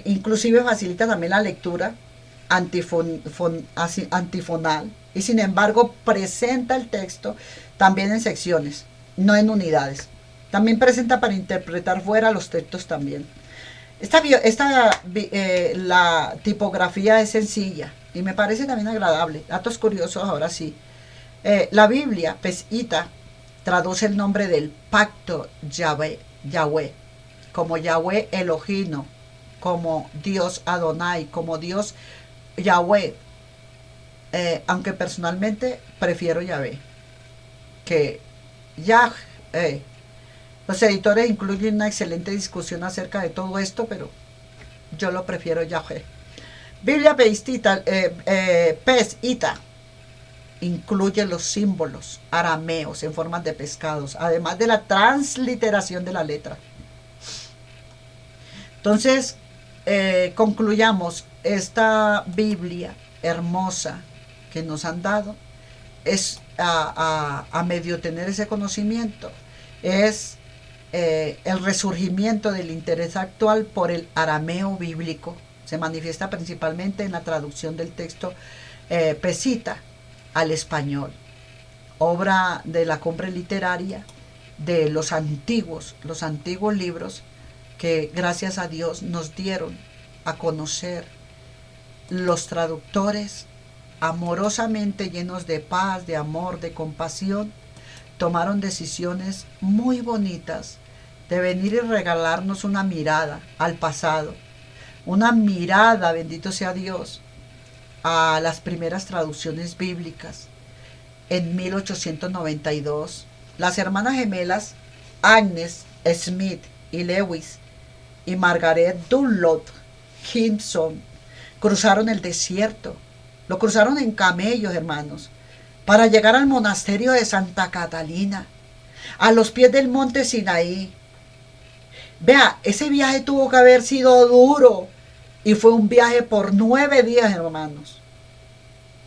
Inclusive facilita también la lectura antifonal y sin embargo presenta el texto también en secciones, no en unidades. También presenta para interpretar fuera los textos también. La tipografía es sencilla y me parece también agradable. Datos curiosos ahora sí. La Biblia, Peshitta, traduce el nombre del pacto Yahweh, como Yahweh Elohino, como Dios Adonai, como Dios Yahweh. Aunque personalmente prefiero Yahweh que Yahweh. Los editores incluyen una excelente discusión acerca de todo esto, pero yo lo prefiero Yahweh. Biblia Peshitta incluye los símbolos arameos en formas de pescados, además de la transliteración de la letra. Entonces, concluyamos, esta Biblia hermosa que nos han dado es a medio tener ese conocimiento, es el resurgimiento del interés actual por el arameo bíblico. Se manifiesta principalmente en la traducción del texto Peshitta al español, obra de la cumbre literaria de los antiguos libros que gracias a Dios nos dieron a conocer los traductores amorosamente llenos de paz, de amor, de compasión. Tomaron decisiones muy bonitas de venir y regalarnos una mirada al pasado, una mirada, bendito sea Dios, a las primeras traducciones bíblicas. En 1892, las hermanas gemelas Agnes Smith y Lewis y Margaret Dunlop Gibson cruzaron el desierto. Lo cruzaron en camellos, hermanos, para llegar al monasterio de Santa Catalina, a los pies del monte Sinaí. Vea, ese viaje tuvo que haber sido duro y fue un viaje por 9 días, hermanos.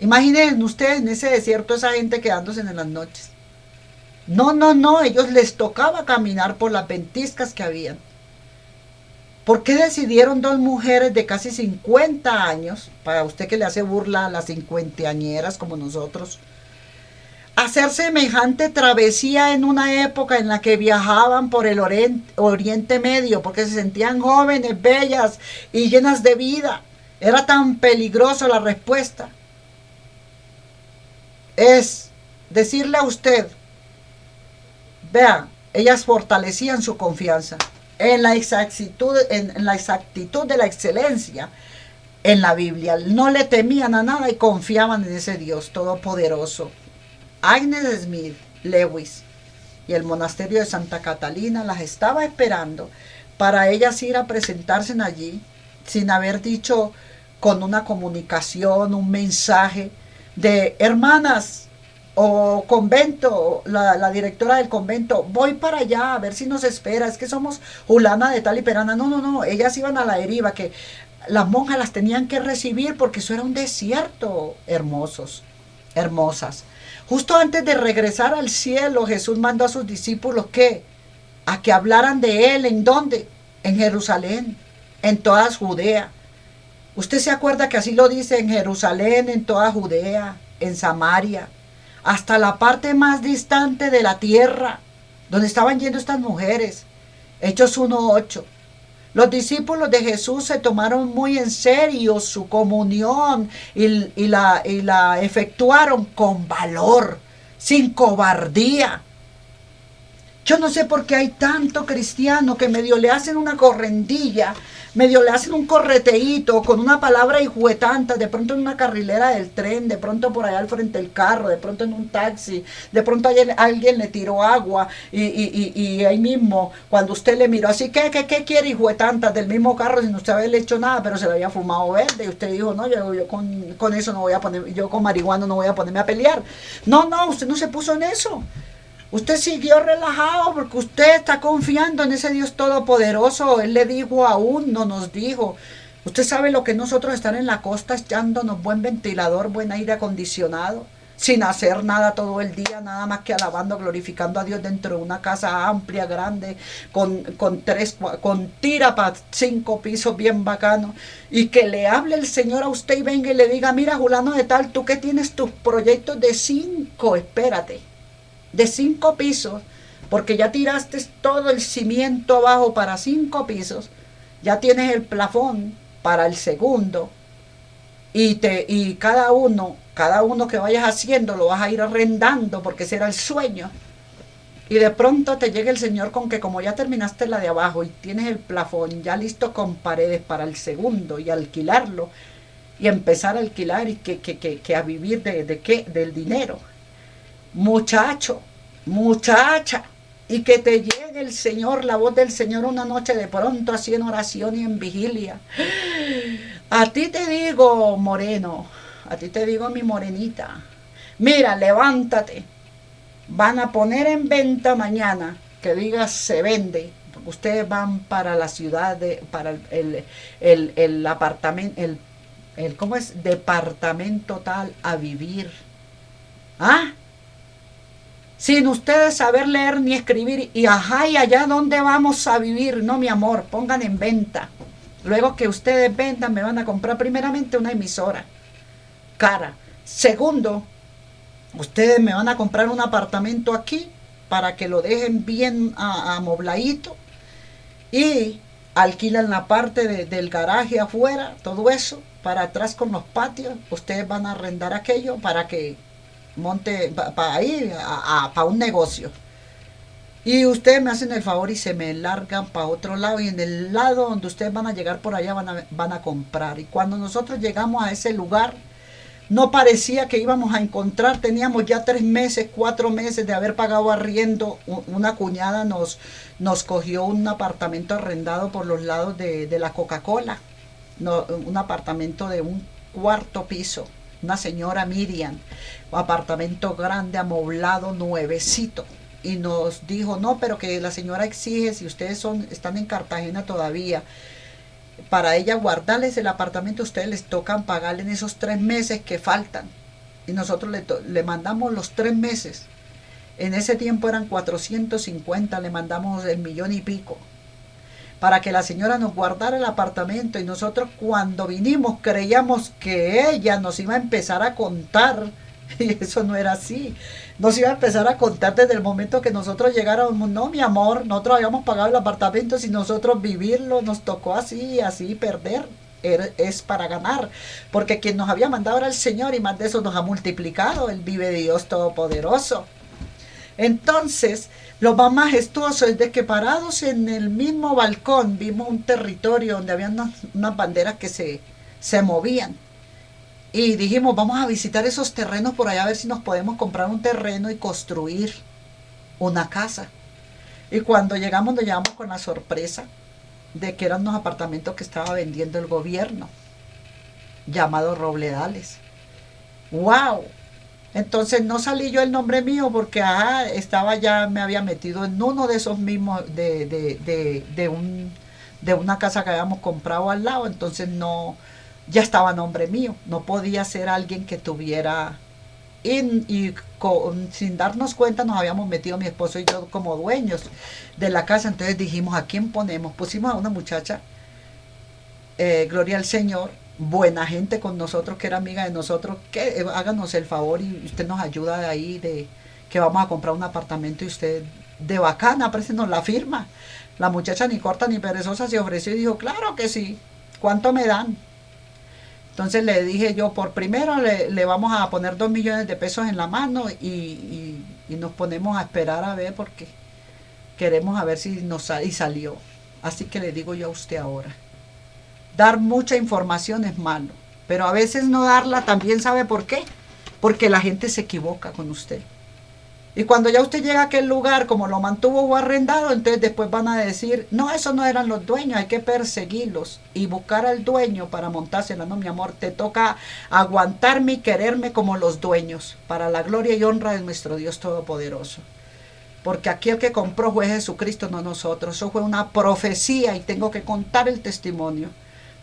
Imaginen ustedes en ese desierto esa gente quedándose en las noches. No, ellos les tocaba caminar por las ventiscas que habían. ¿Por qué decidieron 2 mujeres de casi 50 años, para usted que le hace burla a las cincuentañeras como nosotros, hacer semejante travesía en una época en la que viajaban por el Oriente Medio, porque se sentían jóvenes, bellas y llenas de vida? Era tan peligrosa la respuesta. Es decirle a usted, vean, ellas fortalecían su confianza en la exactitud de la excelencia en la Biblia. No le temían a nada y confiaban en ese Dios todopoderoso. Agnes Smith, Lewis y el monasterio de Santa Catalina las estaba esperando para ellas ir a presentarse allí sin haber dicho con una comunicación, un mensaje de hermanas o convento, la directora del convento, voy para allá a ver si nos espera, es que somos fulana de tal y perana. No, ellas iban a la deriva, que las monjas las tenían que recibir porque eso era un desierto. Hermosas. Justo antes de regresar al cielo, Jesús mandó a sus discípulos ¿qué? A que hablaran de él. ¿En dónde? En Jerusalén, en toda Judea. Usted se acuerda que así lo dice, en Jerusalén, en toda Judea, en Samaria, hasta la parte más distante de la tierra, donde estaban yendo estas mujeres. Hechos 1:8. Los discípulos de Jesús se tomaron muy en serio su comunión y la efectuaron con valor, sin cobardía. Yo no sé por qué hay tanto cristiano que medio le hacen una correndilla, medio le hacen un correteíto con una palabra hijuetanta, de pronto en una carrilera del tren, de pronto por allá al frente del carro, de pronto en un taxi, de pronto alguien le tiró agua y ahí mismo, cuando usted le miró así, ¿qué quiere hijuetanta del mismo carro sin usted haberle hecho nada, pero se lo había fumado verde? Y usted dijo, no, yo con eso no voy a poner, yo con marihuana no voy a ponerme a pelear. No, usted no se puso en eso. Usted siguió relajado porque usted está confiando en ese Dios todopoderoso. Él le dijo a uno, nos dijo, Usted sabe lo que nosotros estar en la costa echándonos buen ventilador, buen aire acondicionado, sin hacer nada todo el día, nada más que alabando, glorificando a Dios dentro de una casa amplia, grande, con tira para 5 pisos bien bacano, y que le hable el Señor a usted y venga y le diga, mira, Julano de tal, tú que tienes tus proyectos de 5, espérate, de 5 pisos, porque ya tiraste todo el cimiento abajo para 5 pisos, ya tienes el plafón para el segundo, y cada uno que vayas haciendo lo vas a ir arrendando porque ese era el sueño. Y de pronto te llega el Señor con que como ya terminaste la de abajo y tienes el plafón ya listo con paredes para el segundo y alquilarlo y empezar a alquilar y que a vivir de qué, del dinero. Muchacho, muchacha, y que te llegue el Señor, la voz del Señor una noche de pronto así en oración y en vigilia. A ti te digo, moreno, a ti te digo, mi morenita, mira, levántate, van a poner en venta mañana, que diga se vende, porque ustedes van para la ciudad, para el apartamento, ¿cómo es? Departamento tal a vivir. ¿Ah? Sin ustedes saber leer ni escribir, y ajá, y allá dónde vamos a vivir, no mi amor, pongan en venta. Luego que ustedes vendan me van a comprar primeramente una emisora cara. Segundo, ustedes me van a comprar un apartamento aquí para que lo dejen bien amobladito y alquilan la parte del garaje afuera, todo eso, para atrás con los patios. Ustedes van a arrendar aquello para que monte para ir para un negocio. Y ustedes me hacen el favor y se me largan para otro lado, y en el lado donde ustedes van a llegar por allá van a comprar. Y cuando nosotros llegamos a ese lugar, no parecía que íbamos a encontrar, teníamos ya 3 meses, 4 meses de haber pagado arriendo. Una cuñada nos cogió un apartamento arrendado por los lados de la Coca-Cola, no, un apartamento de un 4 piso, una señora Miriam, un apartamento grande, amoblado, nuevecito. Y nos dijo, no, pero que la señora exige, si ustedes están en Cartagena todavía, para ella guardarles el apartamento, ustedes les tocan pagarle en esos 3 meses que faltan. Y nosotros le mandamos los 3 meses. En ese tiempo eran 450, le mandamos el 1,000,000 y pico. Para que la señora nos guardara el apartamento. Y nosotros cuando vinimos creíamos que ella nos iba a empezar a contar. Y eso no era así. Nos iba a empezar a contar desde el momento que nosotros llegáramos. No, mi amor, nosotros habíamos pagado el apartamento, si nosotros vivirlo nos tocó así, así perder. Es para ganar, porque quien nos había mandado era el Señor, y más de eso nos ha multiplicado. Él vive Dios Todopoderoso. Entonces, lo más majestuoso es de que parados en el mismo balcón vimos un territorio donde había unas banderas que se movían. Y dijimos, vamos a visitar esos terrenos por allá a ver si nos podemos comprar un terreno y construir una casa. Y cuando llegamos, nos llevamos con la sorpresa de que eran unos apartamentos que estaba vendiendo el gobierno, llamado Robledales. ¡Wow! Entonces no salí yo el nombre mío porque estaba ya, me había metido en uno de esos mismos, de una casa que habíamos comprado al lado. Entonces no, ya estaba a nombre mío, no podía ser alguien que tuviera, sin darnos cuenta nos habíamos metido mi esposo y yo como dueños de la casa. Entonces dijimos, ¿a quién ponemos? Pusimos a una muchacha, gloria al Señor, buena gente con nosotros, que era amiga de nosotros, que háganos el favor y usted nos ayuda de ahí, de que vamos a comprar un apartamento, y usted de bacana, préstenos la firma. La muchacha ni corta ni perezosa se ofreció y dijo, claro que sí, ¿cuánto me dan? Entonces le dije yo, por primero le vamos a poner 2 millones de pesos en la mano, y nos ponemos a esperar a ver, porque queremos a ver si nos sale. Y salió. Así que le digo yo a usted ahora, dar mucha información es malo, pero a veces no darla también. ¿Sabe por qué? Porque la gente se equivoca con usted. Y cuando ya usted llega a aquel lugar, como lo mantuvo o arrendado, entonces después van a decir, no, esos no eran los dueños, hay que perseguirlos y buscar al dueño para montársela. No, mi amor, te toca aguantarme y quererme como los dueños, para la gloria y honra de nuestro Dios Todopoderoso. Porque aquí el que compró fue Jesucristo, no nosotros. Eso fue una profecía y tengo que contar el testimonio.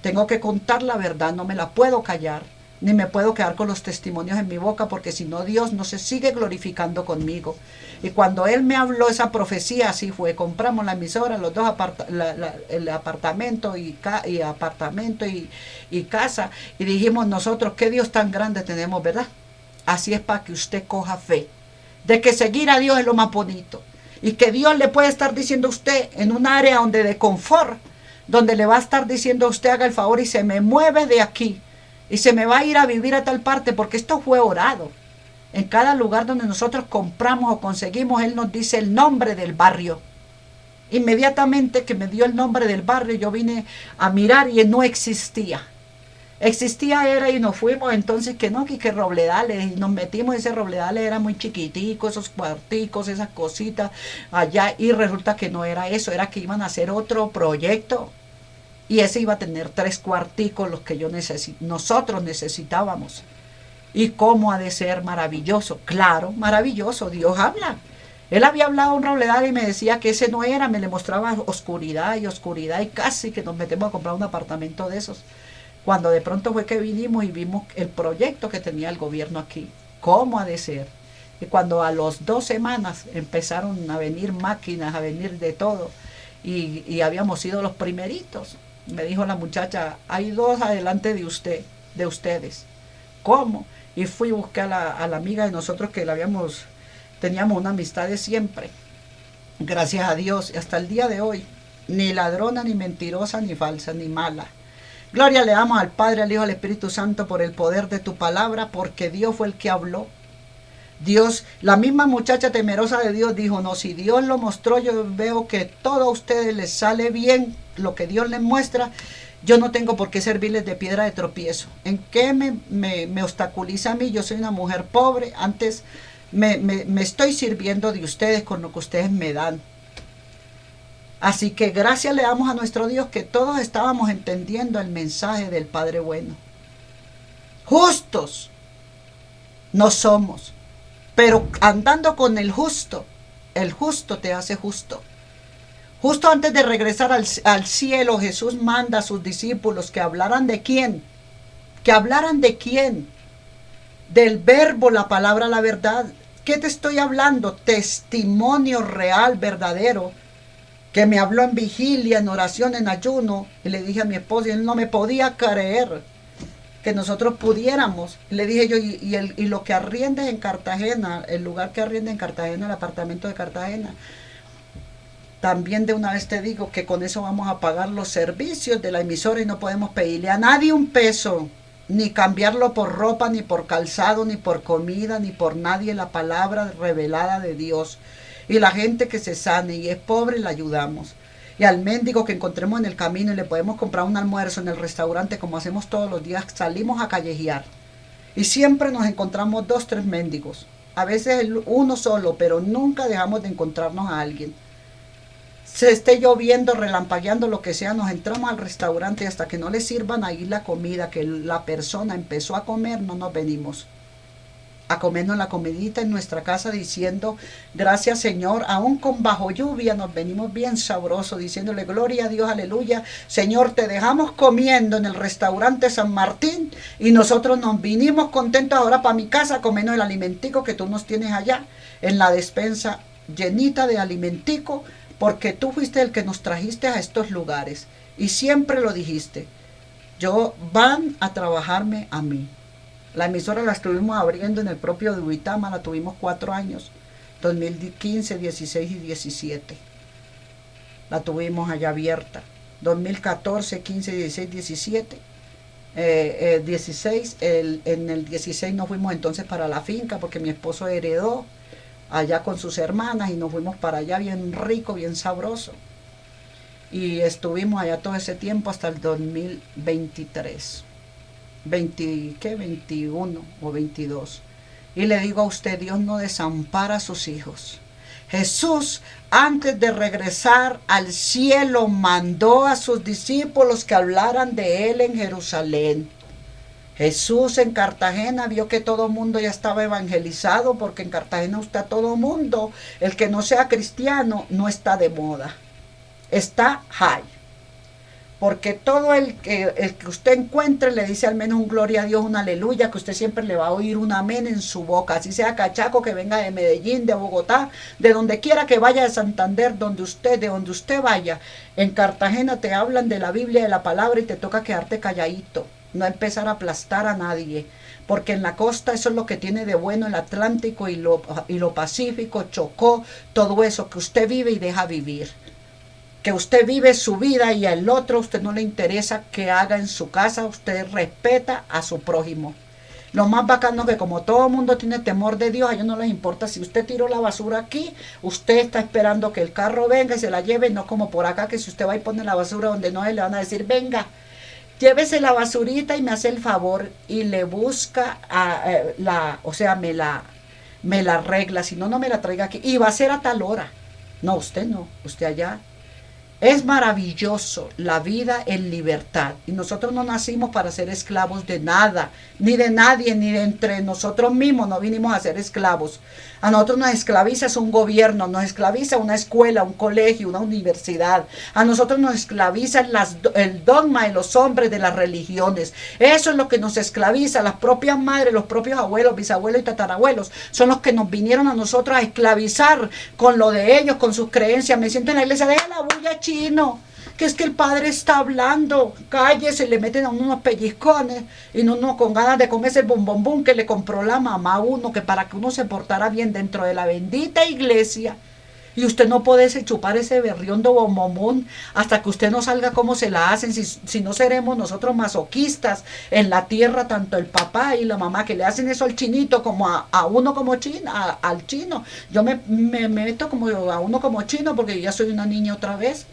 Tengo que contar la verdad, no me la puedo callar, ni me puedo quedar con los testimonios en mi boca, porque si no Dios no se sigue glorificando conmigo. Y cuando Él me habló esa profecía, así fue, compramos la emisora, los dos el apartamento y casa, y dijimos nosotros, qué Dios tan grande tenemos, ¿verdad? Así es, para que usted coja fe, de que seguir a Dios es lo más bonito, y que Dios le puede estar diciendo a usted en un área donde de confort, donde le va a estar diciendo a usted, haga el favor y se me mueve de aquí, y se me va a ir a vivir a tal parte, porque esto fue orado. En cada lugar donde nosotros compramos o conseguimos, Él nos dice el nombre del barrio. Inmediatamente que me dio el nombre del barrio, yo vine a mirar y no existía. Existía era y nos fuimos entonces que no, que Robledales, y nos metimos, ese Robledales era muy chiquitico, esos cuarticos, esas cositas allá, y resulta que no era eso, era que iban a hacer otro proyecto, y ese iba a tener 3 cuarticos, los que nosotros necesitábamos. ¿Y cómo ha de ser maravilloso? Claro, maravilloso, Dios habla. Él había hablado un Robledal y me decía que ese no era, me le mostraba oscuridad, y casi que nos metemos a comprar un apartamento de esos. Cuando de pronto fue que vinimos y vimos el proyecto que tenía el gobierno aquí. ¿Cómo ha de ser? Y cuando a las 2 semanas empezaron a venir máquinas, a venir de todo, y habíamos sido los primeritos, me dijo la muchacha, hay 2 adelante de ustedes. ¿Cómo? Y fui y busqué a la amiga de nosotros que teníamos una amistad de siempre. Gracias a Dios, y hasta el día de hoy, ni ladrona, ni mentirosa, ni falsa, ni mala. Gloria le damos al Padre, al Hijo, al Espíritu Santo por el poder de tu palabra, porque Dios fue el que habló. Dios, la misma muchacha temerosa de Dios dijo, no, si Dios lo mostró, yo veo que todo a ustedes les sale bien, lo que Dios les muestra, yo no tengo por qué servirles de piedra de tropiezo. ¿En qué me obstaculiza a mí? Yo soy una mujer pobre, antes me estoy sirviendo de ustedes con lo que ustedes me dan. Así que gracias le damos a nuestro Dios que todos estábamos entendiendo el mensaje del Padre bueno. Justos no somos, pero andando con el justo te hace justo. Justo antes de regresar al cielo, Jesús manda a sus discípulos que hablaran de quién. ¿Que hablaran de quién? Del verbo, la palabra, la verdad. ¿Qué te estoy hablando? Testimonio real, verdadero, que me habló en vigilia, en oración, en ayuno. Y le dije a mi esposo, y él no me podía creer que nosotros pudiéramos. Y le dije yo, y lo que arriendes en Cartagena, el lugar que arrienda en Cartagena, el apartamento de Cartagena, también de una vez te digo que con eso vamos a pagar los servicios de la emisora y no podemos pedirle a nadie un peso, ni cambiarlo por ropa, ni por calzado, ni por comida, ni por nadie, la palabra revelada de Dios. Y la gente que se sane y es pobre la ayudamos. Y al mendigo que encontremos en el camino y le podemos comprar un almuerzo en el restaurante como hacemos todos los días, salimos a callejear. Y siempre nos encontramos 2, 3 mendigos. A veces uno solo, pero nunca dejamos de encontrarnos a alguien. Se esté lloviendo, relampagueando, lo que sea, nos entramos al restaurante y hasta que no le sirvan ahí la comida que la persona empezó a comer, no nos venimos a comernos la comidita en nuestra casa diciendo, gracias Señor, aún con bajo lluvia nos venimos bien sabrosos, diciéndole gloria a Dios, aleluya, Señor, te dejamos comiendo en el restaurante San Martín y nosotros nos vinimos contentos ahora para mi casa a comernos el alimentico que tú nos tienes allá en la despensa llenita de alimentico, porque tú fuiste el que nos trajiste a estos lugares y siempre lo dijiste, van a trabajarme a mí. La emisora la estuvimos abriendo en el propio de Uitama, la tuvimos 4 años, 2015, 16 y 17. La tuvimos allá abierta. 2014, 15, 16, 17. 16, en el 16 nos fuimos entonces para la finca porque mi esposo heredó allá con sus hermanas y nos fuimos para allá bien rico, bien sabroso. Y estuvimos allá todo ese tiempo hasta el 2023. 21 o 22. Y le digo a usted, Dios no desampara a sus hijos. Jesús, antes de regresar al cielo, mandó a sus discípulos que hablaran de él en Jerusalén. Jesús en Cartagena vio que todo el mundo ya estaba evangelizado, porque en Cartagena está todo el mundo. El que no sea cristiano no está de moda. Está high. porque todo el que usted encuentre le dice al menos un gloria a Dios, un aleluya, que usted siempre le va a oír un amén en su boca, así sea cachaco, que venga de Medellín, de Bogotá, de donde quiera que vaya, de Santander, de donde usted vaya. En Cartagena te hablan de la Biblia, de la palabra, y te toca quedarte calladito, no empezar a aplastar a nadie, porque en la costa eso es lo que tiene de bueno el Atlántico y lo Pacífico, Chocó, todo eso que usted vive y deja vivir. Que usted vive su vida y al otro usted no le interesa que haga en su casa, usted respeta a su prójimo. Lo más bacano es que como todo el mundo tiene temor de Dios, a ellos no les importa si usted tiró la basura aquí, usted está esperando que el carro venga y se la lleve, no como por acá que si usted va y pone la basura donde no, le van a decir, venga, llévese la basurita y me hace el favor y le busca me la arregla, si no, no me la traiga aquí y va a ser a tal hora. No, usted allá. Es maravilloso la vida en libertad y nosotros no nacimos para ser esclavos de nada, ni de nadie, ni de entre nosotros mismos, no vinimos a ser esclavos. A nosotros nos esclaviza un gobierno, nos esclaviza una escuela, un colegio, una universidad. A nosotros nos esclaviza el dogma de los hombres de las religiones. Eso es lo que nos esclaviza. Las propias madres, los propios abuelos, bisabuelos y tatarabuelos son los que nos vinieron a nosotros a esclavizar con lo de ellos, con sus creencias. Me siento en la iglesia, deja la bulla, chino, que es que el padre está hablando, cállese, le meten a uno unos pellizcones y uno con ganas de comerse el bombombón que le compró la mamá a uno, que para que uno se portara bien dentro de la bendita iglesia. Y usted no puede chupar ese berriondo bombomón hasta que usted no salga cómo se la hacen, si no seremos nosotros masoquistas en la tierra, tanto el papá y la mamá, que le hacen eso al chinito como a uno como al chino. Yo me meto como a uno como chino porque yo ya soy una niña otra vez.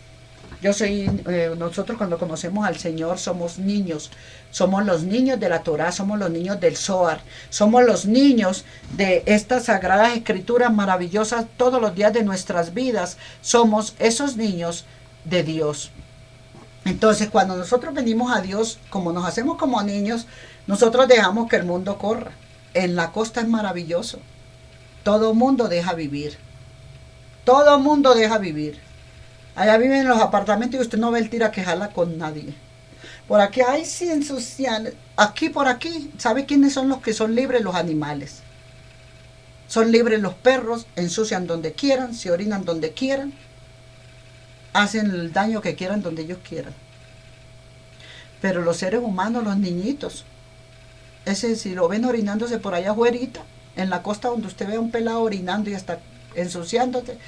Nosotros cuando conocemos al Señor somos niños de la Torá, somos los niños del Zohar, somos los niños de estas sagradas escrituras maravillosas todos los días de nuestras vidas, somos esos niños de Dios. Entonces cuando nosotros venimos a Dios, como nos hacemos como niños, nosotros dejamos que el mundo corra. En la costa es maravilloso, todo mundo deja vivir, todo mundo deja vivir. Allá viven en los apartamentos y usted no ve el tira que jala con nadie. Por aquí, ay, sí, ensucian. Aquí, por aquí, ¿sabe quiénes son los que son libres? Los animales. Son libres los perros, ensucian donde quieran, se orinan donde quieran, hacen el daño que quieran donde ellos quieran. Pero los seres humanos, los niñitos, ese si lo ven orinándose por allá afuera, en la costa donde usted ve a un pelado orinando y hasta ensuciándose,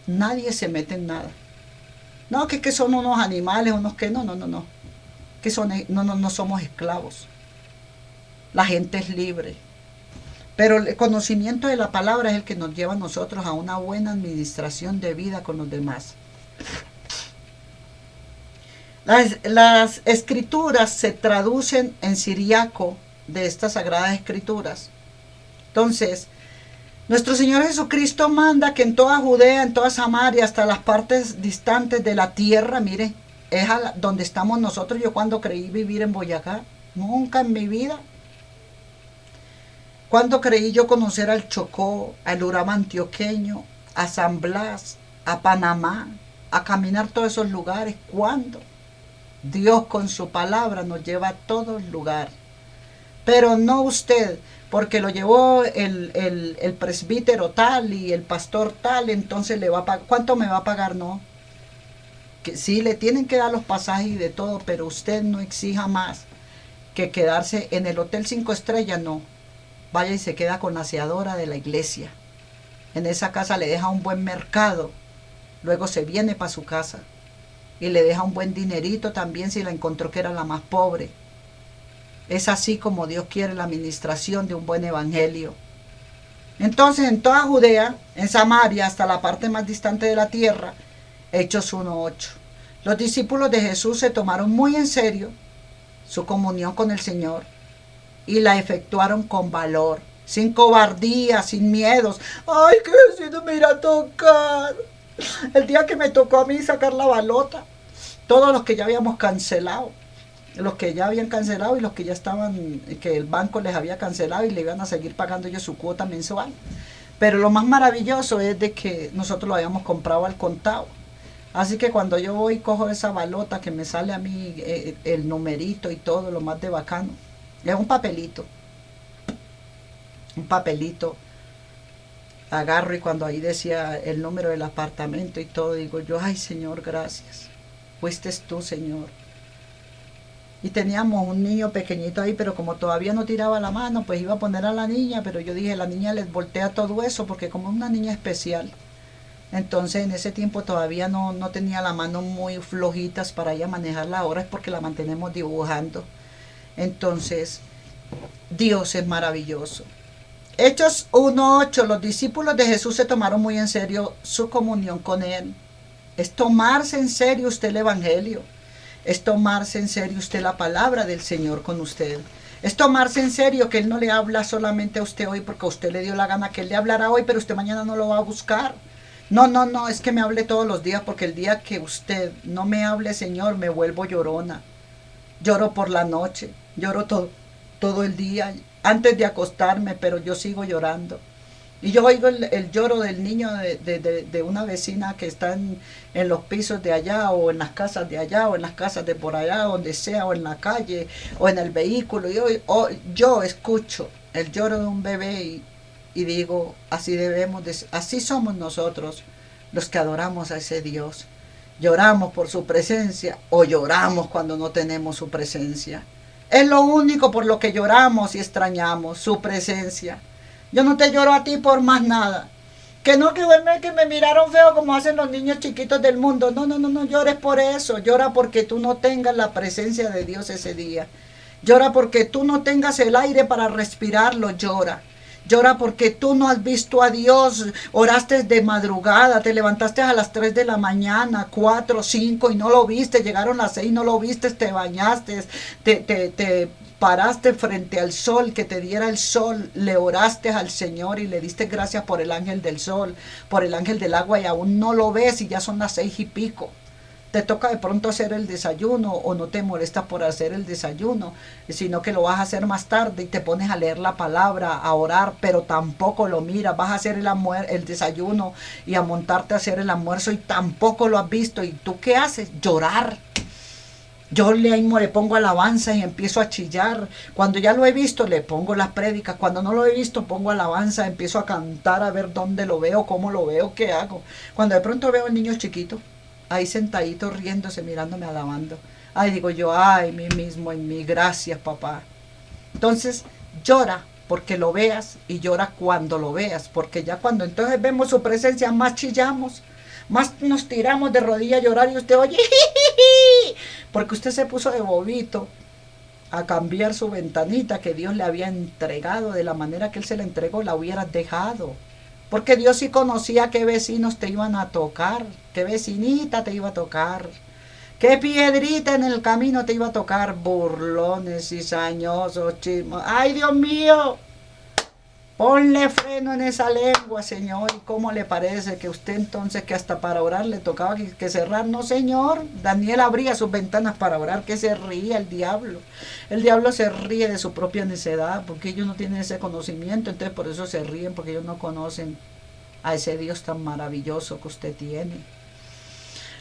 nadie se mete en nada. No, que son unos animales, unos que no. Que no somos esclavos. La gente es libre. Pero el conocimiento de la palabra es el que nos lleva a nosotros a una buena administración de vida con los demás. Las escrituras se traducen en siriaco de estas sagradas escrituras. Entonces, nuestro Señor Jesucristo manda que en toda Judea, en toda Samaria, hasta las partes distantes de la tierra, mire, es donde estamos nosotros. Yo cuando creí vivir en Boyacá, nunca en mi vida. Cuando creí yo conocer al Chocó, al Urabá antioqueño, a San Blas, a Panamá, a caminar todos esos lugares. ¿Cuándo? Dios con su palabra nos lleva a todo lugar. Pero no usted, porque lo llevó el presbítero tal y el pastor tal, entonces le va a pagar. ¿Cuánto me va a pagar? No. Que sí, le tienen que dar los pasajes y de todo, pero usted no exija más que quedarse en el Hotel 5 Estrellas, no. Vaya y se queda con la aseadora de la iglesia. En esa casa le deja un buen mercado, luego se viene para su casa y le deja un buen dinerito también si la encontró que era la más pobre. Es así como Dios quiere la administración de un buen evangelio. Entonces, en toda Judea, en Samaria, hasta la parte más distante de la tierra, Hechos 1:8. Los discípulos de Jesús se tomaron muy en serio su comunión con el Señor y la efectuaron con valor, sin cobardía, sin miedos. ¡Ay, que si no me irá a tocar! El día que me tocó a mí sacar la balota, todos los que ya habíamos cancelado, los que ya habían cancelado y los que ya estaban, que el banco les había cancelado y le iban a seguir pagando ellos su cuota mensual. Pero lo más maravilloso es de que nosotros lo habíamos comprado al contado. Así que cuando yo voy y cojo esa balota que me sale a mí el numerito y todo, lo más de bacano, es un papelito, agarro y cuando ahí decía el número del apartamento y todo, digo yo, ay Señor, gracias, fuiste tú, Señor. Y teníamos un niño pequeñito ahí, pero como todavía no tiraba la mano, pues iba a poner a la niña, pero yo dije, la niña les voltea todo eso, porque como es una niña especial, entonces en ese tiempo todavía no tenía la mano muy flojitas para ella manejarla, ahora es porque la mantenemos dibujando. Entonces, Dios es maravilloso. Hechos 1:8, los discípulos de Jesús se tomaron muy en serio su comunión con Él. Es tomarse en serio usted el Evangelio. Es tomarse en serio usted la palabra del Señor con usted. Es tomarse en serio que Él no le habla solamente a usted hoy porque a usted le dio la gana que Él le hablará hoy, pero usted mañana no lo va a buscar. No, es que me hable todos los días, porque el día que usted no me hable, Señor, me vuelvo llorona. Lloro por la noche, lloro todo el día, antes de acostarme, pero yo sigo llorando. Y yo oigo el lloro del niño de una vecina que está en los pisos de allá, o en las casas de allá, o en las casas de por allá, donde sea, o en la calle, o en el vehículo. Y yo escucho el lloro de un bebé y digo, así somos nosotros los que adoramos a ese Dios. Lloramos por su presencia o lloramos cuando no tenemos su presencia. Es lo único por lo que lloramos y extrañamos, su presencia. Yo no te lloro a ti por más nada. Que no, que me miraron feo como hacen los niños chiquitos del mundo. No llores por eso. Llora porque tú no tengas la presencia de Dios ese día. Llora porque tú no tengas el aire para respirarlo. Llora porque tú no has visto a Dios, oraste de madrugada, te levantaste a las 3 de la mañana, 4, 5 y no lo viste, llegaron las 6, no lo viste, te bañaste, te paraste frente al sol, que te diera el sol, le oraste al Señor y le diste gracias por el ángel del sol, por el ángel del agua y aún no lo ves y ya son las 6 y pico. Te toca de pronto hacer el desayuno o no te molestas por hacer el desayuno, sino que lo vas a hacer más tarde y te pones a leer la palabra, a orar, pero tampoco lo miras. Vas a hacer el desayuno y a montarte a hacer el almuerzo y tampoco lo has visto. ¿Y tú qué haces? Llorar. Yo le pongo alabanza y empiezo a chillar. Cuando ya lo he visto, le pongo las prédicas. Cuando no lo he visto, pongo alabanza, empiezo a cantar, a ver dónde lo veo, cómo lo veo, qué hago. Cuando de pronto veo al niño chiquito, ahí sentadito, riéndose, mirándome, alabando. Ay, digo yo, ay, mí mismo en mí, gracias, papá. Entonces, llora porque lo veas y llora cuando lo veas, porque ya cuando entonces vemos su presencia, más chillamos, más nos tiramos de rodillas a llorar y usted oye, porque usted se puso de bobito a cambiar su ventanita que Dios le había entregado de la manera que Él se la entregó, la hubieras dejado. Porque Dios sí conocía qué vecinos te iban a tocar, qué vecinita te iba a tocar, qué piedrita en el camino te iba a tocar, burlones, cizañosos, chismos. ¡Ay, Dios mío! Ponle freno en esa lengua, Señor. ¿Y cómo le parece que usted entonces que hasta para orar le tocaba que cerrar? No, Señor. Daniel abría sus ventanas para orar. Que se ría el diablo. El diablo se ríe de su propia necedad porque ellos no tienen ese conocimiento. Entonces por eso se ríen, porque ellos no conocen a ese Dios tan maravilloso que usted tiene.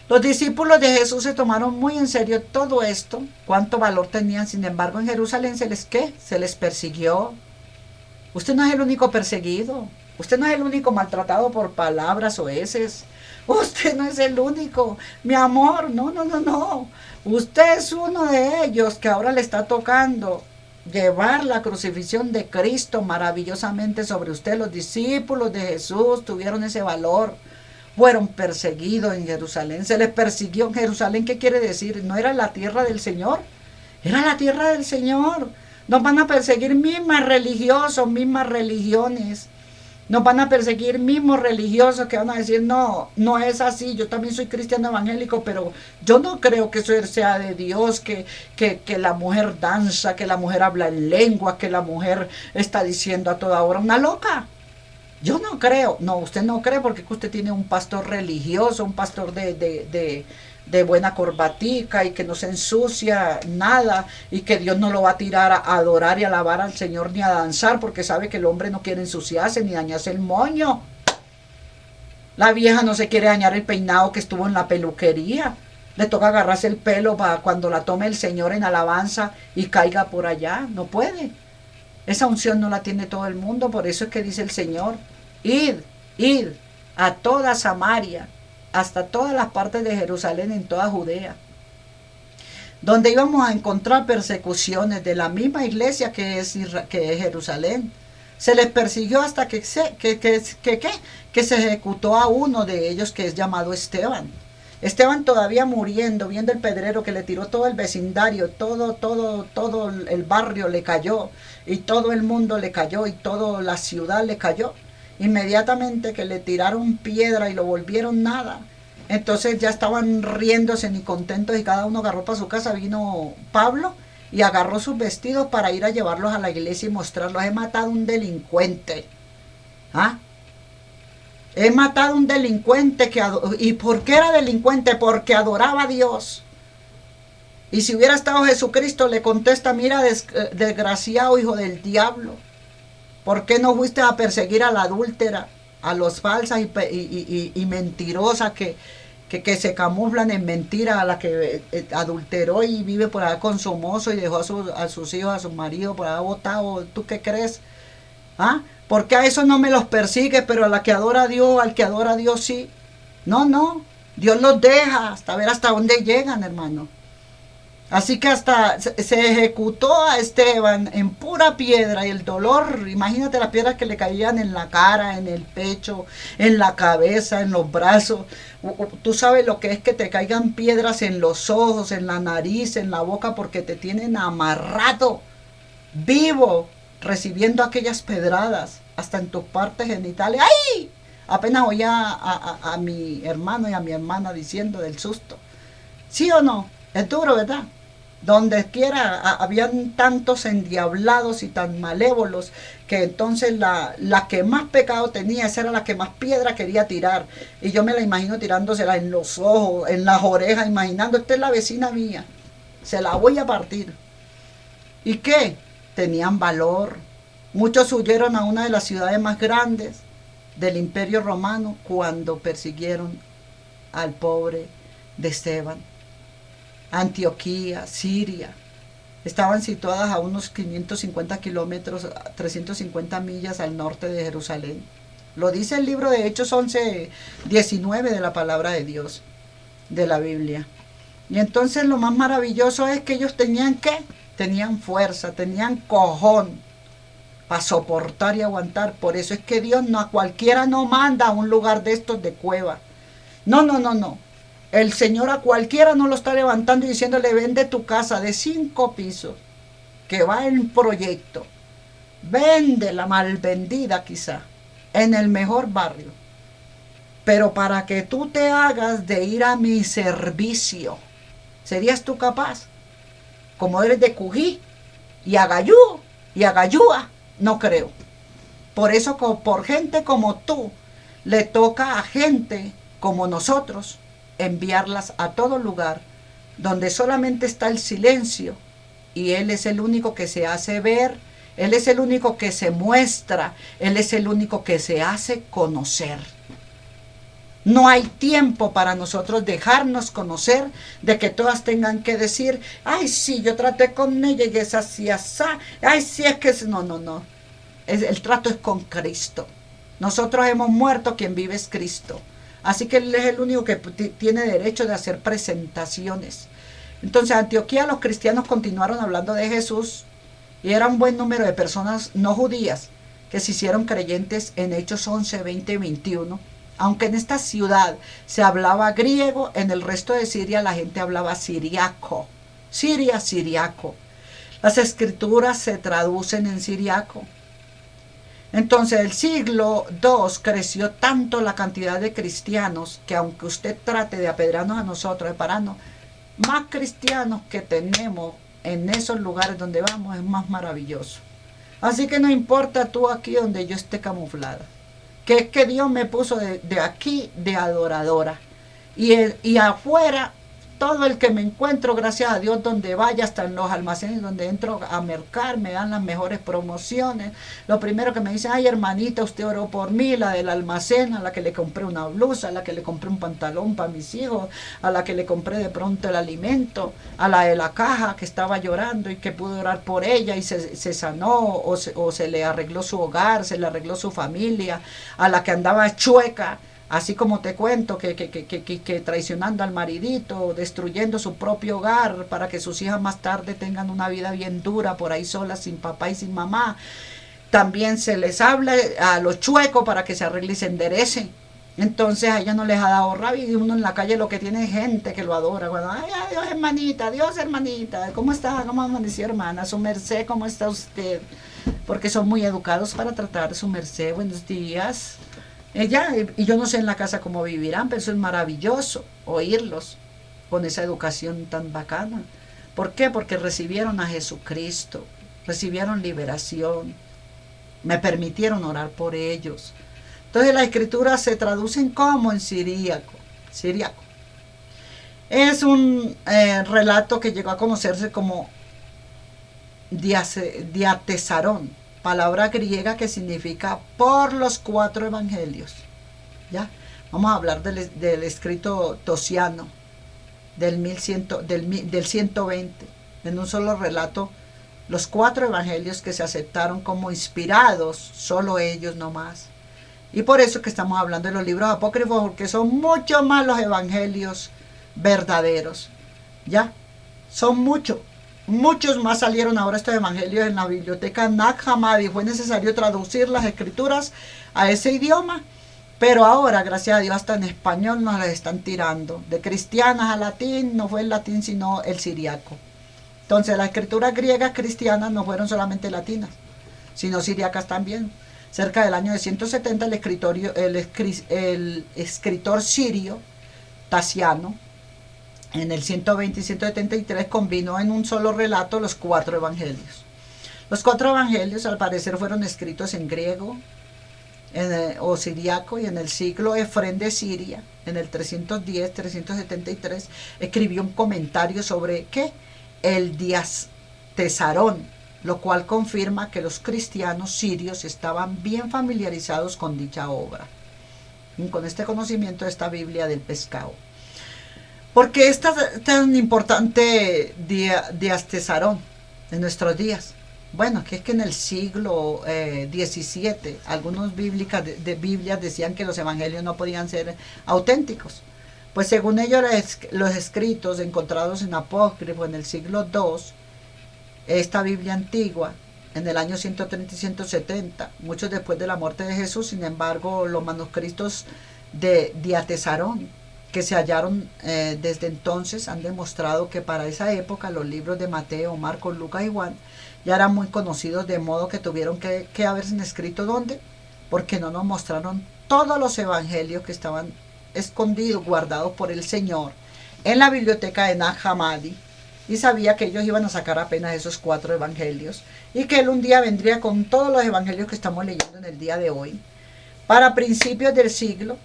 Los discípulos de Jesús se tomaron muy en serio todo esto. Cuánto valor tenían. Sin embargo, en Jerusalén se les persiguió. Usted no es el único perseguido. Usted no es el único maltratado por palabras o heces. Usted no es el único. Mi amor, no. Usted es uno de ellos que ahora le está tocando llevar la crucifixión de Cristo maravillosamente sobre usted. Los discípulos de Jesús tuvieron ese valor. Fueron perseguidos en Jerusalén. Se les persiguió en Jerusalén. ¿Qué quiere decir? ¿No era la tierra del Señor? Era la tierra del Señor. Nos van a perseguir mismas religiosos, mismas religiones. Nos van a perseguir mismos religiosos que van a decir, no es así. Yo también soy cristiano evangélico, pero yo no creo que eso sea de Dios, que la mujer danza, que la mujer habla en lengua, que la mujer está diciendo a toda hora una loca. Yo no creo. No, usted no cree porque usted tiene un pastor religioso, un pastor de buena corbatica y que no se ensucia nada y que Dios no lo va a tirar a adorar y alabar al Señor ni a danzar porque sabe que el hombre no quiere ensuciarse ni dañarse el moño. La vieja no se quiere dañar el peinado que estuvo en la peluquería. Le toca agarrarse el pelo para cuando la tome el Señor en alabanza y caiga por allá. No puede. Esa unción no la tiene todo el mundo. Por eso es que dice el Señor, id a toda Samaria, hasta todas las partes de Jerusalén, en toda Judea, donde íbamos a encontrar persecuciones de la misma iglesia que es Jerusalén. Se les persiguió hasta que se ejecutó a uno de ellos, que es llamado Esteban. Esteban todavía muriendo, viendo el pedrero que le tiró todo el vecindario, todo el barrio le cayó, y todo el mundo le cayó, y toda la ciudad le cayó. Inmediatamente que le tiraron piedra y lo volvieron nada. Entonces ya estaban riéndose ni contentos y cada uno agarró para su casa. Vino Pablo y agarró sus vestidos para ir a llevarlos a la iglesia y mostrarlos. He matado a un delincuente. ¿Ah? He matado a un delincuente ¿y por qué era delincuente? Porque adoraba a Dios. Y si hubiera estado Jesucristo, le contesta, mira, desgraciado hijo del diablo, ¿por qué no fuiste a perseguir a la adúltera, a los falsas y mentirosas que se camuflan en mentira, a la que adulteró y vive por allá con su mozo y dejó a sus hijos, a su marido por allá botado? ¿Tú qué crees? ¿Ah? ¿Por qué a eso no me los persigue, pero a la que adora a Dios, al que adora a Dios sí? No, Dios los deja hasta ver hasta dónde llegan, hermano. Así que hasta se ejecutó a Esteban en pura piedra, y el dolor, imagínate las piedras que le caían en la cara, en el pecho, en la cabeza, en los brazos. Tú sabes lo que es que te caigan piedras en los ojos, en la nariz, en la boca, porque te tienen amarrado, vivo, recibiendo aquellas pedradas, hasta en tus partes genitales. ¡Ay! Apenas oía a mi hermano y a mi hermana diciendo del susto. ¿Sí o no? Es duro, ¿verdad? Donde quiera habían tantos endiablados y tan malévolos que entonces la que más pecado tenía, esa era la que más piedra quería tirar. Y yo me la imagino tirándosela en los ojos, en las orejas, imaginando, esta es la vecina mía, se la voy a partir. ¿Y qué? Tenían valor. Muchos huyeron a una de las ciudades más grandes del Imperio Romano cuando persiguieron al pobre de Esteban. Antioquía, Siria, estaban situadas a unos 550 kilómetros, 350 millas al norte de Jerusalén. Lo dice el libro de Hechos 11:19 de la palabra de Dios, de la Biblia. Y entonces lo más maravilloso es que ellos tenían ¿qué? Tenían fuerza, tenían cojón para soportar y aguantar. Por eso es que Dios a cualquiera no manda a un lugar de estos de cueva. No. El Señor a cualquiera no lo está levantando y diciéndole, vende tu casa de 5 pisos, que va en proyecto. Vende la mal vendida quizá, en el mejor barrio. Pero para que tú te hagas de ir a mi servicio, ¿serías tú capaz? Como eres de Cují y Agayú y Agayúa, no creo. Por eso, por gente como tú, le toca a gente como nosotros enviarlas a todo lugar donde solamente está el silencio, y Él es el único que se hace ver, Él es el único que se muestra, Él es el único que se hace conocer. No hay tiempo para nosotros dejarnos conocer, de que todas tengan que decir, ay sí, yo traté con ella y es así, asá, ay sí, es que es... No. El trato es con Cristo. Nosotros hemos muerto, quien vive es Cristo. Así que Él es el único que tiene derecho de hacer presentaciones. Entonces, en Antioquía los cristianos continuaron hablando de Jesús, y era un buen número de personas no judías que se hicieron creyentes en Hechos 11, 20 y 21. Aunque en esta ciudad se hablaba griego, en el resto de Siria la gente hablaba siriaco. Siriaco. Las escrituras se traducen en siriaco. Entonces el siglo II creció tanto la cantidad de cristianos que, aunque usted trate de apedrearnos a nosotros, de pararnos, más cristianos que tenemos en esos lugares donde vamos es más maravilloso. Así que no importa tú aquí donde yo esté camuflada, que es que Dios me puso de aquí de adoradora, y afuera todo el que me encuentro, gracias a Dios, donde vaya, hasta en los almacenes donde entro a mercar, me dan las mejores promociones. Lo primero que me dicen, ay hermanita, usted oró por mí, la del almacén, a la que le compré una blusa, a la que le compré un pantalón para mis hijos, a la que le compré de pronto el alimento, a la de la caja que estaba llorando y que pude orar por ella y se sanó, o se le arregló su hogar, se le arregló su familia, a la que andaba chueca, así como te cuento, que traicionando al maridito, destruyendo su propio hogar para que sus hijas más tarde tengan una vida bien dura por ahí solas, sin papá y sin mamá. También se les habla a los chuecos para que se arreglen y se enderecen. Entonces a ella no les ha dado rabia, y uno en la calle lo que tiene es gente que lo adora. Bueno, ay, adiós hermanita, ¿cómo está? ¿Cómo amaneció hermana? Su merced, ¿cómo está usted? Porque son muy educados para tratar de su merced, buenos días. Ella, y yo no sé en la casa cómo vivirán, pero eso es maravilloso, oírlos con esa educación tan bacana. ¿Por qué? Porque recibieron a Jesucristo, recibieron liberación, me permitieron orar por ellos. Entonces la escritura se traducen como en siríaco. Es un relato que llegó a conocerse como diatesarón, palabra griega que significa por los 4 evangelios. ¿Ya? Vamos a hablar del escrito tosiano del 120, en un solo relato, los 4 evangelios que se aceptaron como inspirados, solo ellos no más. Y por eso que estamos hablando de los libros apócrifos, porque son mucho más los evangelios verdaderos. ¿Ya? Son muchos más salieron ahora estos evangelios en la biblioteca Nag Hammadi. Fue necesario traducir las escrituras a ese idioma, pero ahora, gracias a Dios, hasta en español nos las están tirando. De cristianas a latín, no fue el latín sino el siriaco. Entonces las escrituras griegas cristianas no fueron solamente latinas, sino siriacas también. Cerca del año de 170 el escritor sirio Tasiano, en el 120 y 173, combinó en un solo relato los 4 evangelios. Los 4 evangelios al parecer fueron escritos en griego o siriaco, y en el siglo Efrén de Siria, en el 310-373, escribió un comentario sobre ¿qué? El diatesarón, lo cual confirma que los cristianos sirios estaban bien familiarizados con dicha obra, con este conocimiento de esta Biblia del pescado. ¿Por qué es tan importante diatesarón en nuestros días? Bueno, que es que en el siglo XVII algunos Biblias decían que los evangelios no podían ser auténticos. Pues según ellos, los escritos encontrados en apócrifo en el siglo II, esta Biblia antigua, en el año 130 y 170, muchos después de la muerte de Jesús. Sin embargo, los manuscritos de diatesarón que se hallaron desde entonces han demostrado que para esa época los libros de Mateo, Marcos, Lucas y Juan ya eran muy conocidos, de modo que tuvieron que haberse escrito ¿dónde? Porque no nos mostraron todos los evangelios que estaban escondidos, guardados por el Señor en la biblioteca de Nag Hammadi, y sabía que ellos iban a sacar apenas esos 4 evangelios, y que él un día vendría con todos los evangelios que estamos leyendo en el día de hoy. Para principios del siglo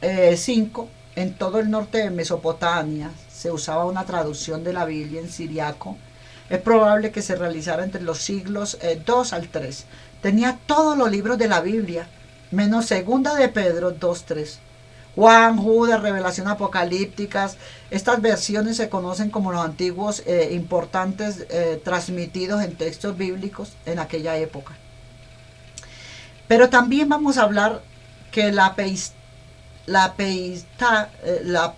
V, en todo el norte de Mesopotamia se usaba una traducción de la Biblia en siriaco. Es probable que se realizara entre los siglos II al III. Tenía todos los libros de la Biblia, menos Segunda de Pedro 2:3. Juan, Judas, Revelación Apocalípticas. Estas versiones se conocen como los antiguos importantes transmitidos en textos bíblicos en aquella época. Pero también vamos a hablar que la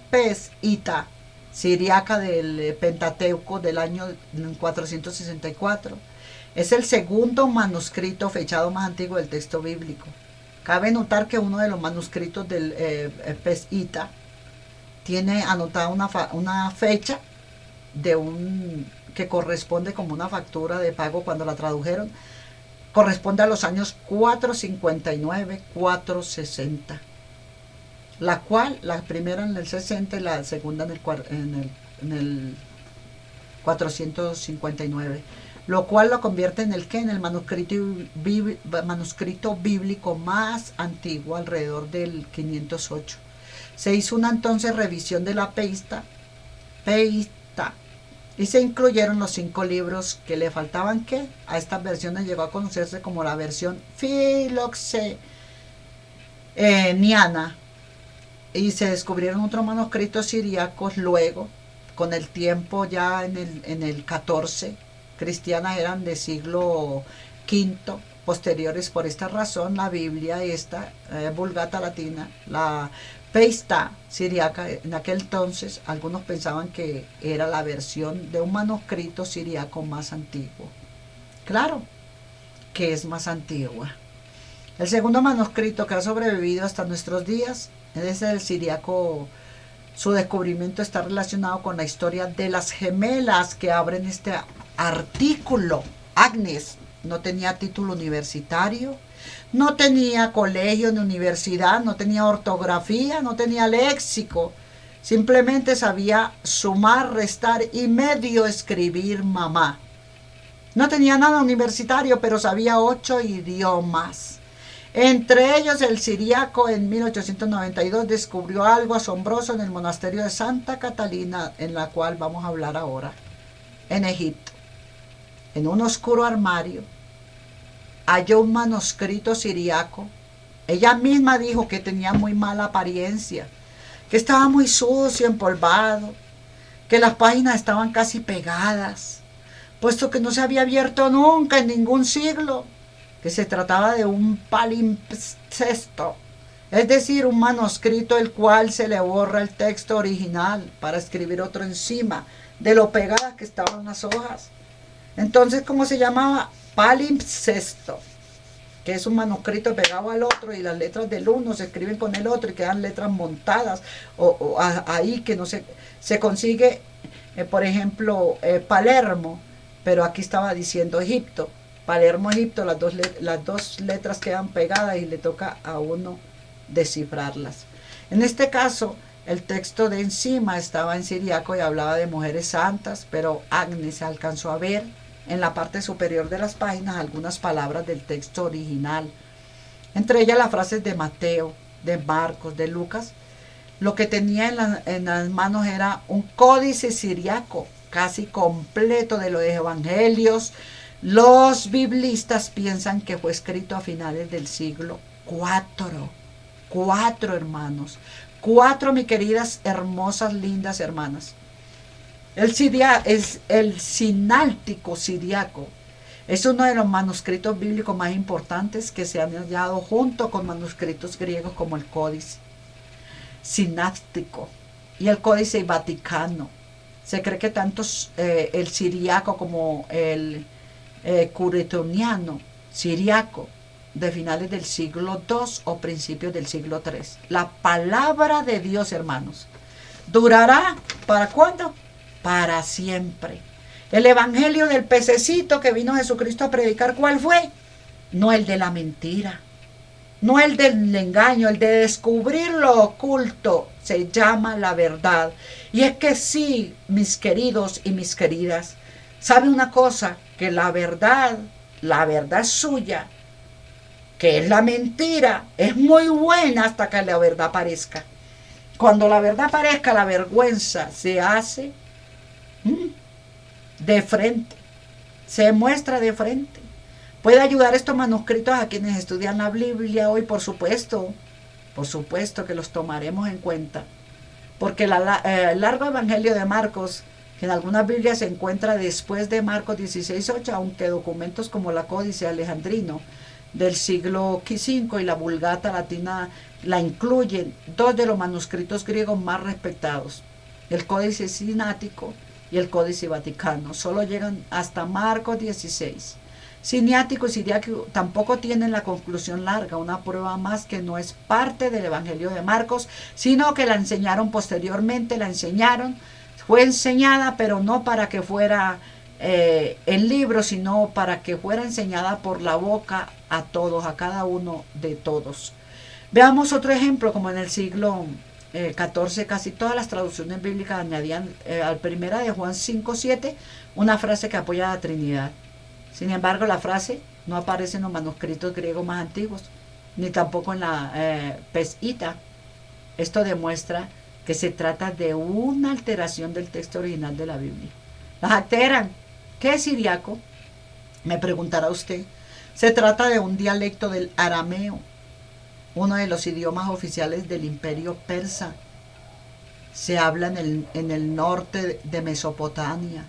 Pesita siriaca del Pentateuco del año 464 es el segundo manuscrito fechado más antiguo del texto bíblico. Cabe notar que uno de los manuscritos del Pesita tiene anotada una fecha que corresponde como una factura de pago cuando la tradujeron. Corresponde a los años 459, 460. La cual, la primera en el 60 y la segunda en el 459. Lo cual lo convierte en el manuscrito bíblico más antiguo, alrededor del 508. Se hizo una entonces revisión de la Pesita Peita. Y se incluyeron los 5 libros que le faltaban, que a estas versiones llegó a conocerse como la versión filoxeniana. Y se descubrieron otros manuscritos siríacos luego, con el tiempo ya en el 14. Cristianas eran de siglo V, posteriores. Por esta razón la Biblia esta, Vulgata latina, la Peista siriaca, en aquel entonces algunos pensaban que era la versión de un manuscrito siriaco más antiguo. Claro que es más antigua. El segundo manuscrito que ha sobrevivido hasta nuestros días es el siriaco. Su descubrimiento está relacionado con la historia de las gemelas que abren este artículo. Agnes no tenía título universitario, no tenía colegio ni universidad, no tenía ortografía, no tenía léxico. Simplemente sabía sumar, restar y medio escribir mamá. No tenía nada universitario, pero sabía 8 idiomas. Entre ellos el siríaco. En 1892 descubrió algo asombroso en el monasterio de Santa Catalina, en la cual vamos a hablar ahora, en Egipto. En un oscuro armario halló un manuscrito siríaco. Ella misma dijo que tenía muy mala apariencia, que estaba muy sucio, empolvado, que las páginas estaban casi pegadas, puesto que no se había abierto nunca en ningún siglo, que se trataba de un palimpsesto, es decir, un manuscrito el cual se le borra el texto original para escribir otro encima de lo pegadas que estaban las hojas. Entonces, ¿cómo se llamaba? Palimpsesto, que es un manuscrito pegado al otro y las letras del uno se escriben con el otro y quedan letras montadas ahí, que no se consigue, por ejemplo, Palermo, pero aquí estaba diciendo Egipto. Palermo, Egipto, las dos letras quedan pegadas y le toca a uno descifrarlas. En este caso, el texto de encima estaba en siríaco y hablaba de mujeres santas, pero Agnes alcanzó a ver en la parte superior de las páginas algunas palabras del texto original, entre ellas las frases de Mateo, de Marcos, de Lucas. Lo que tenía en las manos era un códice siríaco casi completo de los evangelios. Los biblistas piensan que fue escrito a finales del siglo IV. 4, hermanos. 4, mis queridas, hermosas, lindas hermanas. El sináltico siriaco es uno de los manuscritos bíblicos más importantes que se han hallado, junto con manuscritos griegos como el Códice Sináctico y el Códice Vaticano. Se cree que tanto el siriaco como el curetoniano siriaco de finales del siglo II o principios del siglo III. La palabra de Dios, hermanos, durará ¿para cuándo? Para siempre. El evangelio del pececito que vino Jesucristo a predicar, ¿cuál fue? No el de la mentira, no el del engaño, el de descubrir lo oculto, se llama la verdad. Y es que sí, mis queridos y mis queridas, ¿sabe una cosa? Que la verdad suya, que es la mentira, es muy buena hasta que la verdad aparezca. Cuando la verdad aparezca, la vergüenza se hace de frente, se muestra de frente. Puede ayudar estos manuscritos a quienes estudian la Biblia hoy, por supuesto que los tomaremos en cuenta, porque el largo evangelio de Marcos, que en algunas Biblias se encuentra después de Marcos 16:8, aunque documentos como la Códice Alejandrino del siglo V y la Vulgata latina la incluyen, 2 de los manuscritos griegos más respetados, el Códice Sinático y el Códice Vaticano. Solo llegan hasta Marcos 16. Siniático y siriaco tampoco tienen la conclusión larga, una prueba más que no es parte del Evangelio de Marcos, sino que la enseñaron posteriormente, fue enseñada, pero no para que fuera el libro, sino para que fuera enseñada por la boca a todos, a cada uno de todos. Veamos otro ejemplo, como en el siglo XIV, casi todas las traducciones bíblicas añadían al 1 de Juan 5:7 una frase que apoya a la Trinidad. Sin embargo, la frase no aparece en los manuscritos griegos más antiguos, ni tampoco en la Peshitta. Esto demuestra que se trata de una alteración del texto original de la Biblia. Las alteran. ¿Qué es siriaco? Me preguntará usted. Se trata de un dialecto del arameo, uno de los idiomas oficiales del imperio persa. Se habla en el norte de Mesopotamia,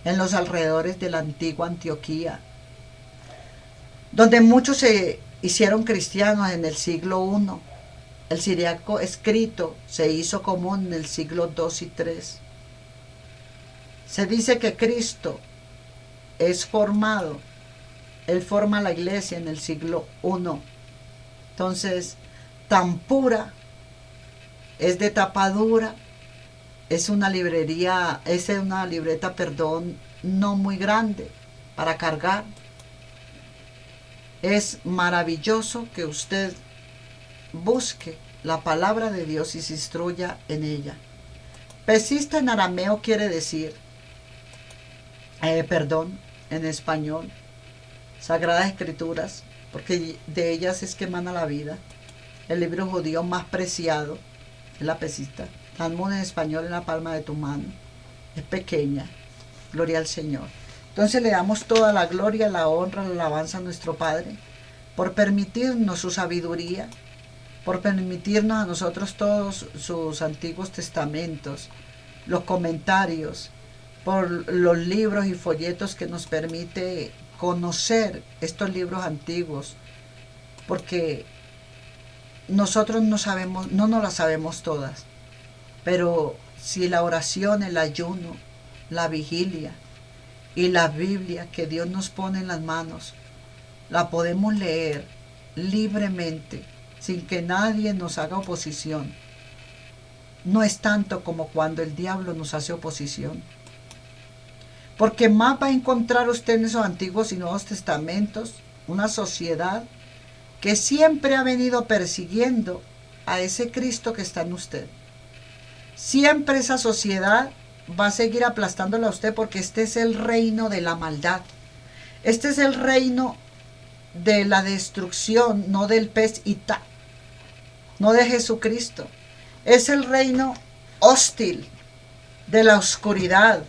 en los alrededores de la antigua Antioquía, donde muchos se hicieron cristianos en el siglo I. El siriaco escrito se hizo común en el siglo II y III. Se dice que Cristo es formado, Él forma la iglesia en el siglo I. Entonces, tan pura, es de tapa dura, es una libreta, no muy grande para cargar. Es maravilloso que usted busque la palabra de Dios y se instruya en ella. Pesista en arameo quiere decir, en español, Sagradas Escrituras, porque de ellas es que emana la vida. El libro judío más preciado es la Pesista. Talmud en español en la palma de tu mano. Es pequeña. Gloria al Señor. Entonces le damos toda la gloria, la honra, la alabanza a nuestro Padre por permitirnos su sabiduría, por permitirnos a nosotros todos sus antiguos testamentos, los comentarios, por los libros y folletos que nos permite conocer estos libros antiguos, porque nosotros no nos las sabemos todas, pero si la oración, el ayuno, la vigilia y la Biblia que Dios nos pone en las manos, la podemos leer libremente, sin que nadie nos haga oposición. No es tanto como cuando el diablo nos hace oposición. Porque más va a encontrar usted en esos antiguos y nuevos testamentos una sociedad que siempre ha venido persiguiendo a ese Cristo que está en usted. Siempre esa sociedad va a seguir aplastándola a usted, porque este es el reino de la maldad. Este es el reino de la destrucción, no del pez Ita, no de Jesucristo. Es el reino hostil de la oscuridad.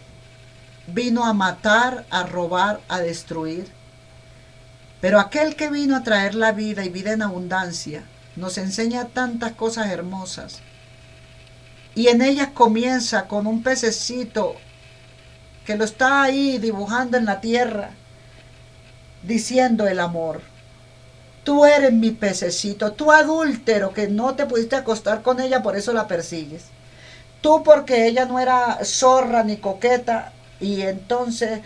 Vino a matar, a robar, a destruir. Pero aquel que vino a traer la vida y vida en abundancia, nos enseña tantas cosas hermosas. Y en ellas comienza con un pececito que lo está ahí dibujando en la tierra, diciendo el amor. Tú eres mi pececito, tú adúltero que no te pudiste acostar con ella, por eso la persigues. Tú porque ella no era zorra ni coqueta y entonces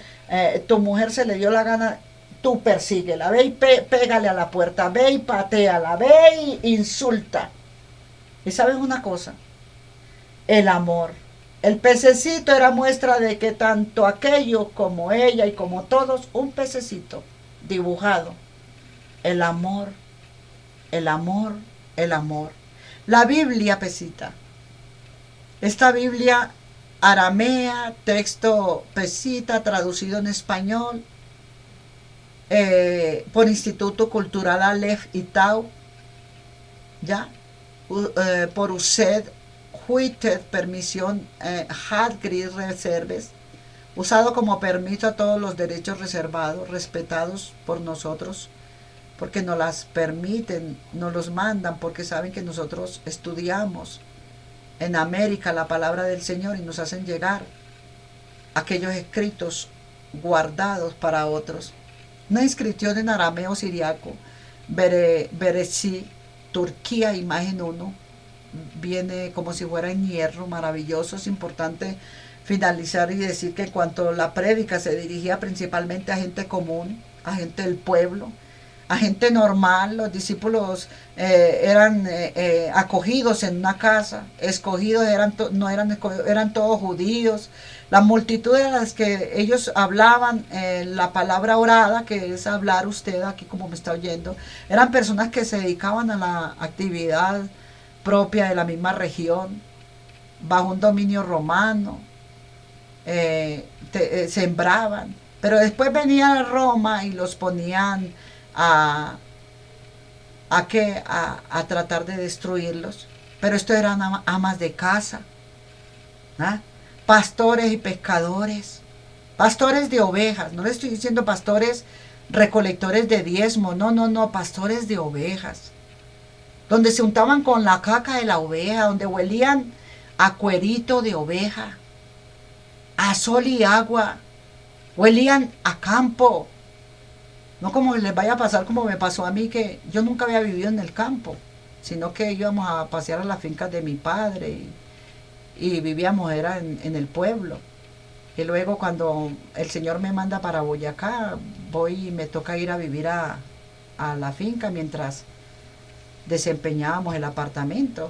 tu mujer se le dio la gana, tú persíguela, ve y pégale a la puerta, ve y pateala, ve y insulta. ¿Y sabes una cosa? El amor. El pececito era muestra de que tanto aquello como ella y como todos, un pececito dibujado. El amor, el amor, el amor. La Biblia, Pesita. Esta Biblia aramea, texto Pesita, traducido en español, por Instituto Cultural Aleph y Tau, ¿ya? Por UCED, Huited, permisión Hadgrid Reserves, usado como permiso a todos los derechos reservados, respetados por nosotros, porque nos las permiten, nos los mandan, porque saben que nosotros estudiamos en América la palabra del Señor y nos hacen llegar aquellos escritos guardados para otros. Una inscripción en arameo siriaco, Beresi, Turquía, imagen 1, viene como si fuera en hierro, maravilloso. Es importante finalizar y decir que en cuanto a la prédica se dirigía principalmente a gente común, a gente del pueblo, a gente normal. Los discípulos eran acogidos en una casa, escogidos, eran todos judíos. La multitud de las que ellos hablaban la palabra orada, que es hablar usted aquí como me está oyendo, eran personas que se dedicaban a la actividad propia de la misma región, bajo un dominio romano, sembraban, pero después venían a Roma y los ponían a tratar de destruirlos, pero esto eran amas de casa, ¿ah? Pastores y pescadores, pastores de ovejas. No le estoy diciendo pastores recolectores de diezmo, no, no, no, pastores de ovejas, donde se untaban con la caca de la oveja, donde huelían a cuerito de oveja, a sol y agua, huelían a campo. No como les vaya a pasar como me pasó a mí, que yo nunca había vivido en el campo, sino que íbamos a pasear a las fincas de mi padre y vivíamos era en el pueblo. Y luego cuando el Señor me manda para Boyacá, voy y me toca ir a vivir a la finca mientras desempeñábamos el apartamento.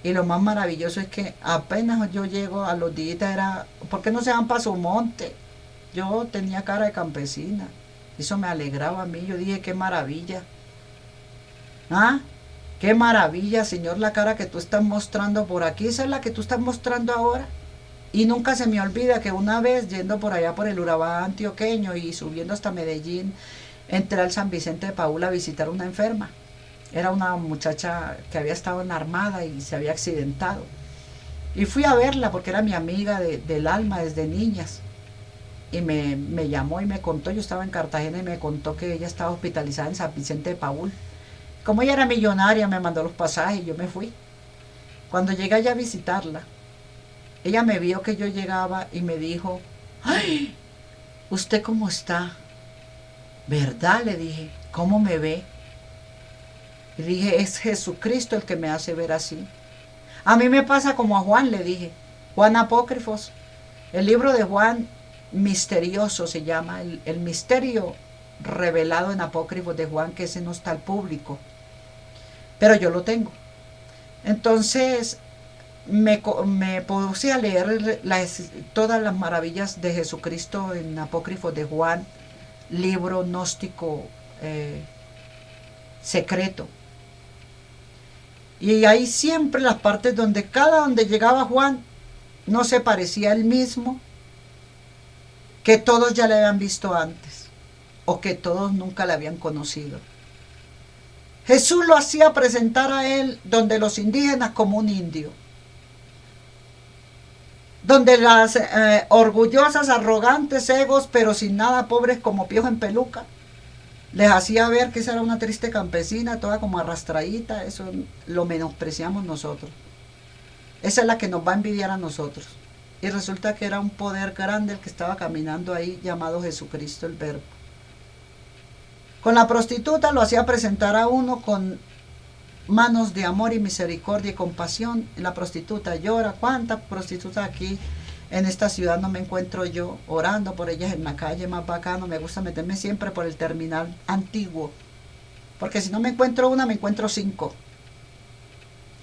Y lo más maravilloso es que apenas yo llego a los días era, ¿por qué no se van para su monte? Yo tenía cara de campesina. Eso me alegraba a mí. Yo dije, qué maravilla. ¿Ah? Qué maravilla, Señor, la cara que tú estás mostrando por aquí. Esa es la que tú estás mostrando ahora. Y nunca se me olvida que una vez, yendo por allá por el Urabá antioqueño y subiendo hasta Medellín, entré al San Vicente de Paúl a visitar una enferma. Era una muchacha que había estado en la armada y se había accidentado. Y fui a verla porque era mi amiga del alma desde niñas. Y me llamó y me contó, yo estaba en Cartagena y me contó que ella estaba hospitalizada en San Vicente de Paúl. Como ella era millonaria, me mandó los pasajes y yo me fui. Cuando llegué allá a visitarla, ella me vio que yo llegaba y me dijo, ¡ay! ¿Usted cómo está? ¿Verdad? Le dije, ¿cómo me ve? Y dije, es Jesucristo el que me hace ver así. A mí me pasa como a Juan, le dije. Juan Apócrifos. El libro de Juan misterioso se llama, el misterio revelado en Apócrifos de Juan, que ese no está al público. Pero yo lo tengo. Entonces me puse a leer todas las maravillas de Jesucristo en Apócrifos de Juan, libro gnóstico secreto. Y ahí siempre las partes donde donde llegaba Juan no se parecía el mismo, que todos ya le habían visto antes o que todos nunca le habían conocido. Jesús lo hacía presentar a él donde los indígenas como un indio, donde las orgullosas, arrogantes, egos, pero sin nada, pobres como piojos en peluca, les hacía ver que esa era una triste campesina, toda como arrastradita. Eso lo menospreciamos nosotros. Esa es la que nos va a envidiar a nosotros. Y resulta que era un poder grande el que estaba caminando ahí, llamado Jesucristo el Verbo. Con la prostituta lo hacía presentar a uno con manos de amor y misericordia y compasión. La prostituta llora. ¿Cuántas prostitutas aquí en esta ciudad no me encuentro yo orando por ellas en la calle? Más bacano, me gusta meterme siempre por el terminal antiguo, porque si no me encuentro una, me encuentro 5.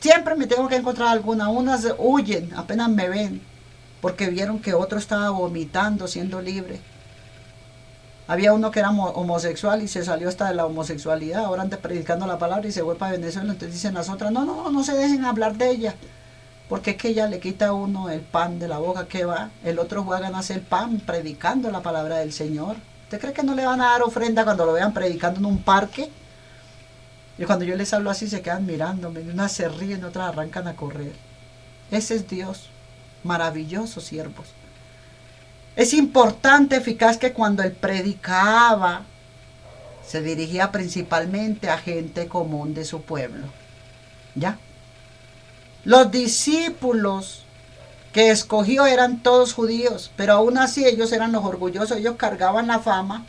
Siempre me tengo que encontrar alguna. Unas huyen apenas me ven, porque vieron que otro estaba vomitando siendo libre. Había uno que era homosexual y se salió hasta de la homosexualidad. Ahora anda predicando la palabra y se vuelve para Venezuela. Entonces dicen las otras, no se dejen hablar de ella, porque es que ella le quita a uno el pan de la boca. ¿Qué va? El otro juega a ganarse el pan predicando la palabra del Señor. ¿Usted cree que no le van a dar ofrenda cuando lo vean predicando en un parque? Y cuando yo les hablo así se quedan mirándome. Unas se ríen, otras arrancan a correr. Ese es Dios. Maravillosos siervos. Es importante, eficaz, que cuando él predicaba se dirigía principalmente a gente común de su pueblo. ¿Ya? Los discípulos que escogió eran todos judíos, pero aún así ellos eran los orgullosos. Ellos cargaban la fama,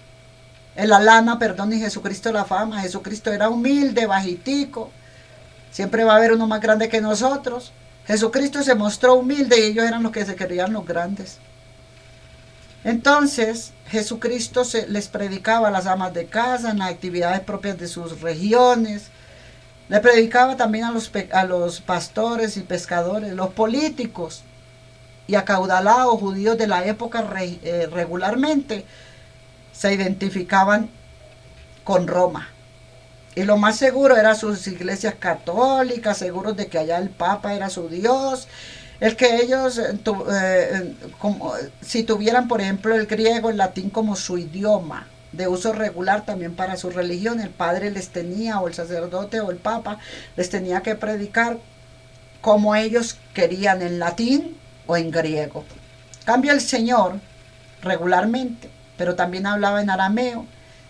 la lana, perdón, y Jesucristo la fama. Jesucristo era humilde, bajitico. Siempre va a haber uno más grande que nosotros. Jesucristo se mostró humilde y ellos eran los que se creían los grandes. Entonces Jesucristo les predicaba a las amas de casa en las actividades propias de sus regiones. Le predicaba también a los pastores y pescadores, los políticos y acaudalados judíos de la época. Regularmente se identificaban con Roma. Y lo más seguro eran sus iglesias católicas, seguros de que allá el Papa era su Dios. El que ellos, si tuvieran, por ejemplo, el griego, el latín como su idioma de uso regular también para su religión, el padre les tenía, o el sacerdote o el papa, les tenía que predicar como ellos querían, en latín o en griego. Cambia el Señor regularmente, pero también hablaba en arameo,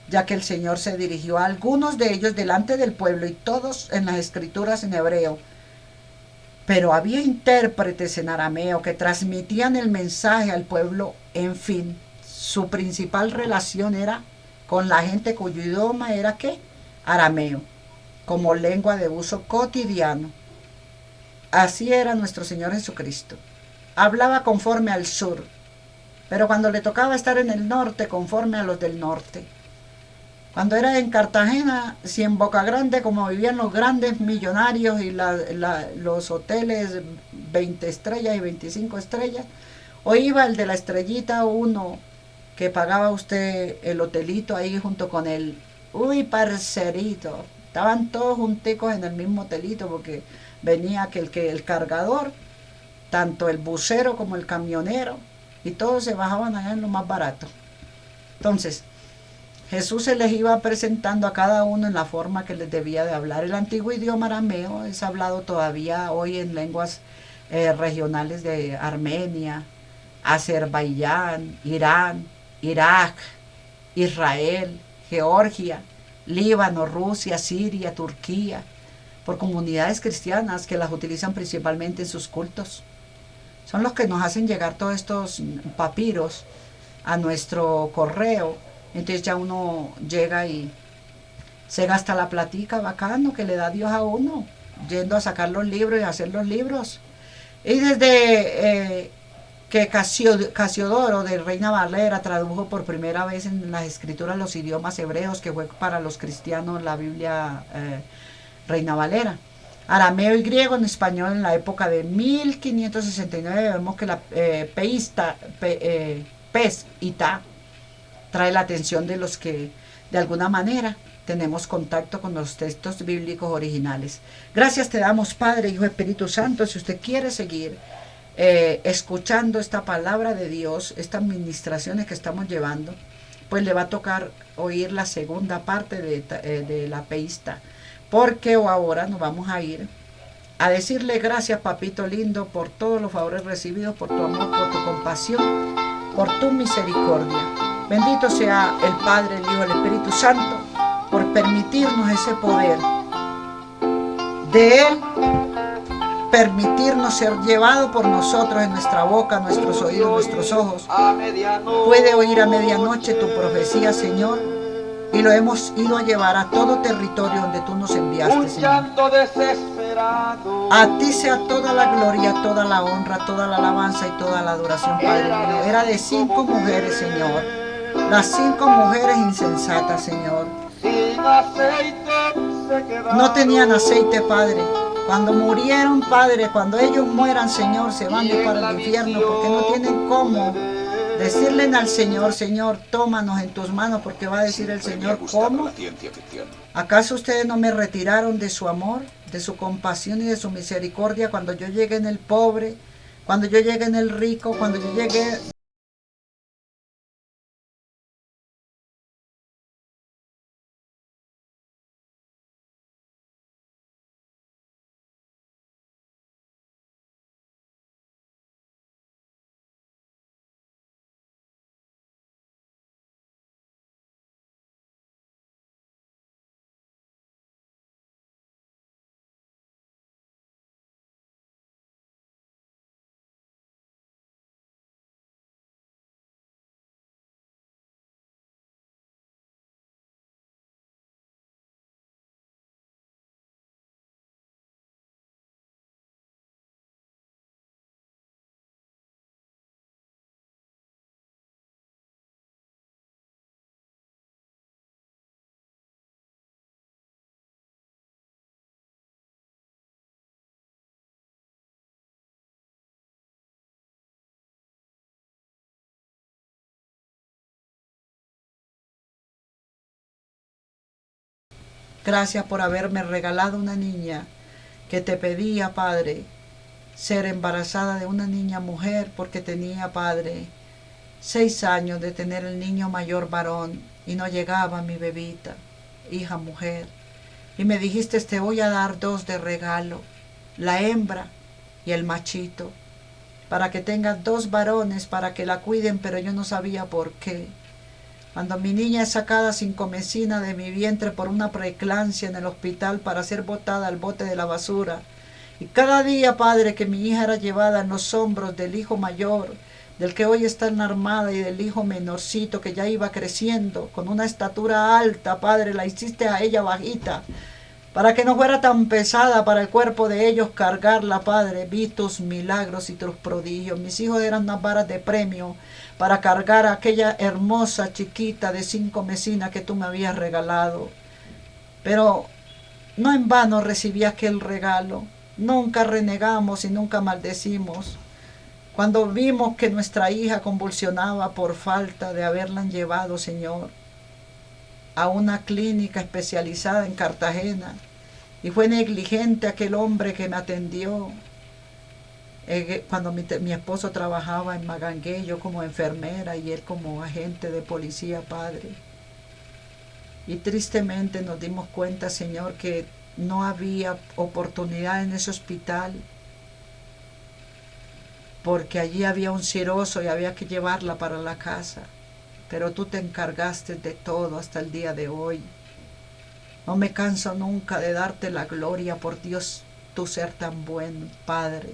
ya que el Señor se dirigió a algunos de ellos delante del pueblo y todos en las escrituras en hebreo. Pero había intérpretes en arameo que transmitían el mensaje al pueblo. En fin, su principal relación era con la gente cuyo idioma era ¿qué? Arameo, como lengua de uso cotidiano. Así era nuestro Señor Jesucristo. Hablaba conforme al sur, pero cuando le tocaba estar en el norte, conforme a los del norte. Cuando era en Cartagena, si en Boca Grande, como vivían los grandes millonarios y los hoteles 20 estrellas y 25 estrellas, o iba el de la estrellita uno, que pagaba usted el hotelito ahí junto con el, uy, parcerito, estaban todos junticos en el mismo hotelito, porque venía el cargador, tanto el bucero como el camionero, y todos se bajaban allá en lo más barato. Entonces, Jesús se les iba presentando a cada uno en la forma que les debía de hablar. El antiguo idioma arameo es hablado todavía hoy en lenguas regionales de Armenia, Azerbaiyán, Irán, Irak, Israel, Georgia, Líbano, Rusia, Siria, Turquía, por comunidades cristianas que las utilizan principalmente en sus cultos. Son los que nos hacen llegar todos estos papiros a nuestro correo. Entonces ya uno llega y se gasta la platica bacano que le da Dios a uno, yendo a sacar los libros y a hacer los libros. Y desde que Casiodoro de Reina Valera tradujo por primera vez en las escrituras los idiomas hebreos, que fue para los cristianos la Biblia Reina Valera. Arameo y griego en español en la época de 1569, vemos que la pes y ta trae la atención de los que de alguna manera tenemos contacto con los textos bíblicos originales. Gracias te damos, Padre, Hijo, Espíritu Santo. Si usted quiere seguir escuchando esta palabra de Dios, estas ministraciones que estamos llevando, pues le va a tocar oír la segunda parte de la peísta, porque ahora nos vamos a ir a decirle gracias, papito lindo, por todos los favores recibidos, por tu amor, por tu compasión, por tu misericordia. Bendito sea el Padre, el Hijo, el Espíritu Santo, por permitirnos ese poder de Él, permitirnos ser llevado por nosotros en nuestra boca, nuestros oídos, nuestros ojos. Puede oír a medianoche tu profecía, Señor, y lo hemos ido a llevar a todo territorio donde tú nos enviaste, Señor. A ti sea toda la gloria, toda la honra, toda la alabanza y toda la adoración, Padre mío. Era de 5 mujeres, Señor. Las 5 mujeres insensatas, Señor. No tenían aceite, Padre. Cuando murieron, Padre, cuando ellos mueran, Señor, se van para el infierno porque no tienen cómo decirle al Señor, Señor, tómanos en tus manos, porque va a decir el Señor, ¿cómo? ¿Acaso ustedes no me retiraron de su amor, de su compasión y de su misericordia cuando yo llegué en el pobre, cuando yo llegué en el rico, cuando yo llegué... Gracias por haberme regalado una niña que te pedía, Padre, ser embarazada de una niña mujer, porque tenía, Padre, 6 años de tener el niño mayor varón y no llegaba mi bebita, hija mujer. Y me dijiste, te voy a dar 2 de regalo. La hembra y el machito, para que tenga 2 varones para que la cuiden, pero yo no sabía por qué. Cuando mi niña es sacada sin comecina de mi vientre por una preeclampsia en el hospital para ser botada al bote de la basura, y cada día, Padre, que mi hija era llevada en los hombros del hijo mayor, del que hoy está en la armada, y del hijo menorcito que ya iba creciendo, con una estatura alta, Padre, la hiciste a ella bajita, para que no fuera tan pesada para el cuerpo de ellos cargarla, Padre. Vi tus milagros y tus prodigios. Mis hijos eran unas varas de premio para cargar a aquella hermosa chiquita de 5 mesinas que tú me habías regalado. Pero no en vano recibí aquel regalo. Nunca renegamos y nunca maldecimos. Cuando vimos que nuestra hija convulsionaba por falta de haberla llevado, Señor, a una clínica especializada en Cartagena, y fue negligente aquel hombre que me atendió cuando mi esposo trabajaba en Magangué, yo como enfermera y él como agente de policía, Padre. Y tristemente nos dimos cuenta, Señor, que no había oportunidad en ese hospital, porque allí había un ciroso y había que llevarla para la casa. Pero tú te encargaste de todo hasta el día de hoy. No me canso nunca de darte la gloria por Dios, tu ser tan buen Padre,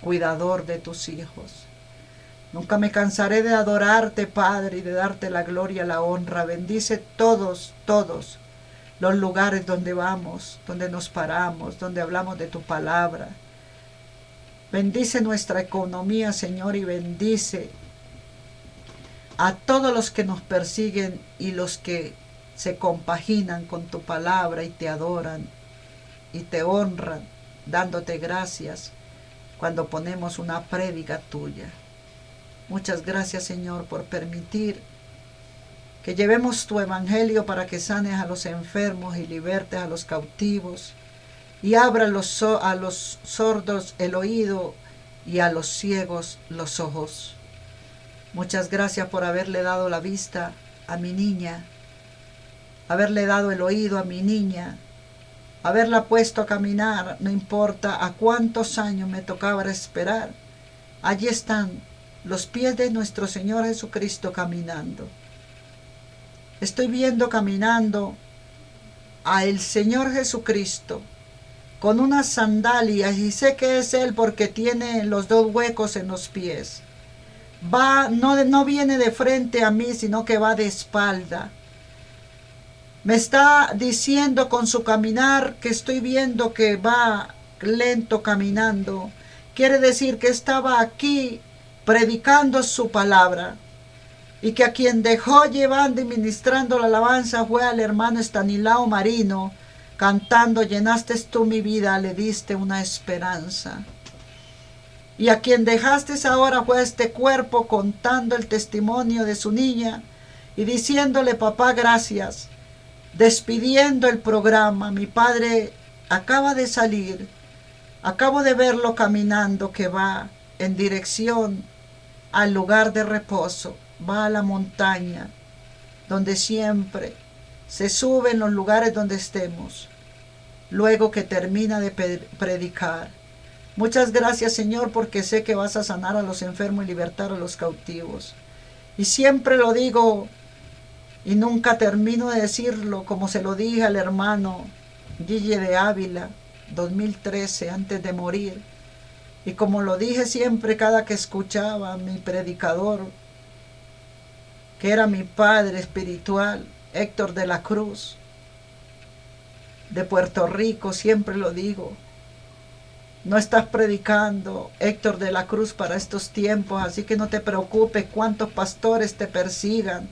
cuidador de tus hijos. Nunca me cansaré de adorarte, Padre, y de darte la gloria, la honra. Bendice todos los lugares donde vamos, donde nos paramos, donde hablamos de tu palabra. Bendice nuestra economía, Señor, y bendice a todos los que nos persiguen y los que se compaginan con tu palabra y te adoran y te honran, dándote gracias cuando ponemos una prédica tuya. Muchas gracias, Señor, por permitir que llevemos tu evangelio para que sanes a los enfermos y libertes a los cautivos y abra a los sordos el oído y a los ciegos los ojos. Muchas gracias por haberle dado la vista a mi niña, haberle dado el oído a mi niña, haberla puesto a caminar, no importa a cuántos años me tocaba esperar. Allí están los pies de nuestro Señor Jesucristo caminando. Estoy viendo caminando a el Señor Jesucristo con unas sandalias y sé que es Él porque tiene los 2 huecos en los pies. No viene de frente a mí, sino que va de espalda. Me está diciendo con su caminar que estoy viendo que va lento caminando. Quiere decir que estaba aquí predicando su palabra y que a quien dejó llevando y ministrando la alabanza fue al hermano Estanislao Marino, cantando llenaste tú mi vida, le diste una esperanza. Y a quien dejaste ahora fue este cuerpo contando el testimonio de su niña y diciéndole papá gracias, despidiendo el programa. Mi padre acaba de salir, acabo de verlo caminando que va en dirección al lugar de reposo, va a la montaña donde siempre se sube en los lugares donde estemos, luego que termina de predicar. Muchas gracias, Señor, porque sé que vas a sanar a los enfermos y libertar a los cautivos. Y siempre lo digo y nunca termino de decirlo, como se lo dije al hermano Guille de Ávila, 2013, antes de morir. Y como lo dije siempre cada que escuchaba a mi predicador, que era mi padre espiritual, Héctor de la Cruz, de Puerto Rico, siempre lo digo. No estás predicando, Héctor de la Cruz, para estos tiempos, así que no te preocupes cuántos pastores te persigan,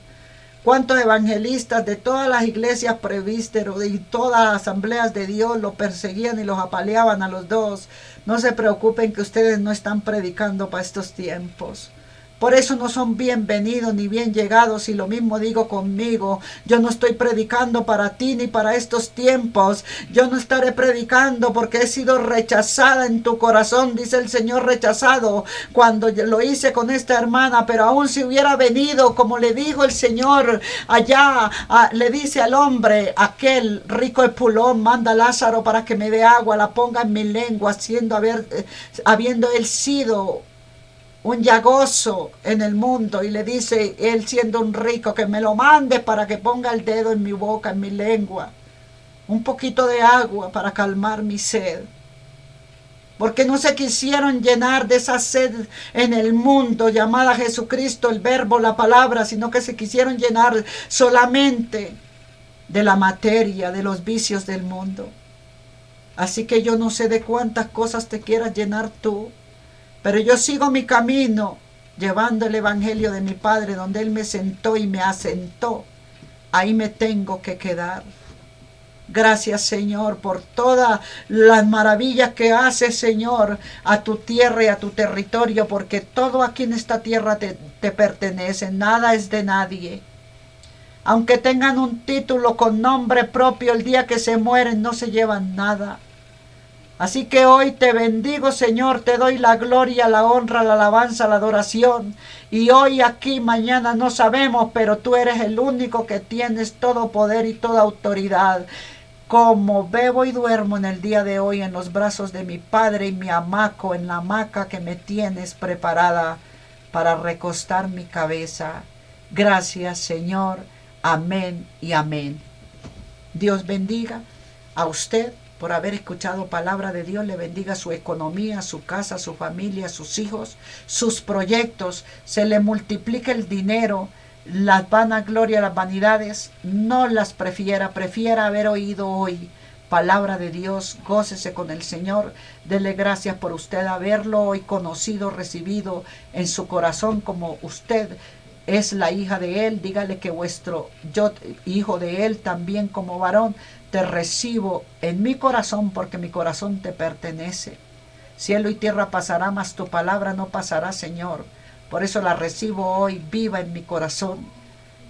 cuántos evangelistas de todas las iglesias presbíteros y todas las asambleas de Dios lo perseguían y los apaleaban a los dos. No se preocupen que ustedes no están predicando para estos tiempos. Por eso no son bienvenidos ni bien llegados, y lo mismo digo conmigo. Yo no estoy predicando para ti ni para estos tiempos. Yo no estaré predicando porque he sido rechazada en tu corazón, dice el Señor, rechazado cuando lo hice con esta hermana. Pero aún si hubiera venido, como le dijo el Señor allá, le dice al hombre, aquel rico Epulón, manda a Lázaro para que me dé agua, la ponga en mi lengua, habiendo él sido un llagoso en el mundo, y le dice él, siendo un rico, que me lo mande para que ponga el dedo en mi boca, en mi lengua, un poquito de agua para calmar mi sed. Porque no se quisieron llenar de esa sed en el mundo llamada Jesucristo, el verbo, la palabra, sino que se quisieron llenar solamente de la materia, de los vicios del mundo. Así que yo no sé de cuántas cosas te quieras llenar tú, pero yo sigo mi camino, llevando el evangelio de mi Padre, donde Él me sentó y me asentó. Ahí me tengo que quedar. Gracias, Señor, por todas las maravillas que haces, Señor, a tu tierra y a tu territorio, porque todo aquí en esta tierra te pertenece, nada es de nadie. Aunque tengan un título con nombre propio, el día que se mueren no se llevan nada. Así que hoy te bendigo, Señor, te doy la gloria, la honra, la alabanza, la adoración. Y hoy aquí, mañana no sabemos, pero tú eres el único que tienes todo poder y toda autoridad. Como bebo y duermo en el día de hoy en los brazos de mi Padre y mi hamaco, en la hamaca que me tienes preparada para recostar mi cabeza. Gracias, Señor. Amén y amén. Dios bendiga a usted por haber escuchado palabra de Dios. Le bendiga su economía, su casa, su familia, sus hijos, sus proyectos. Se le multiplique el dinero, las vanaglorias, las vanidades, no las prefiera haber oído hoy palabra de Dios. Gócese con el Señor. Dele gracias por usted haberlo hoy conocido, recibido en su corazón, como usted es la hija de Él. Dígale que yo, hijo de Él, también como varón, te recibo en mi corazón, porque mi corazón te pertenece. Cielo y tierra pasará, mas tu palabra no pasará, Señor. Por eso la recibo hoy viva en mi corazón.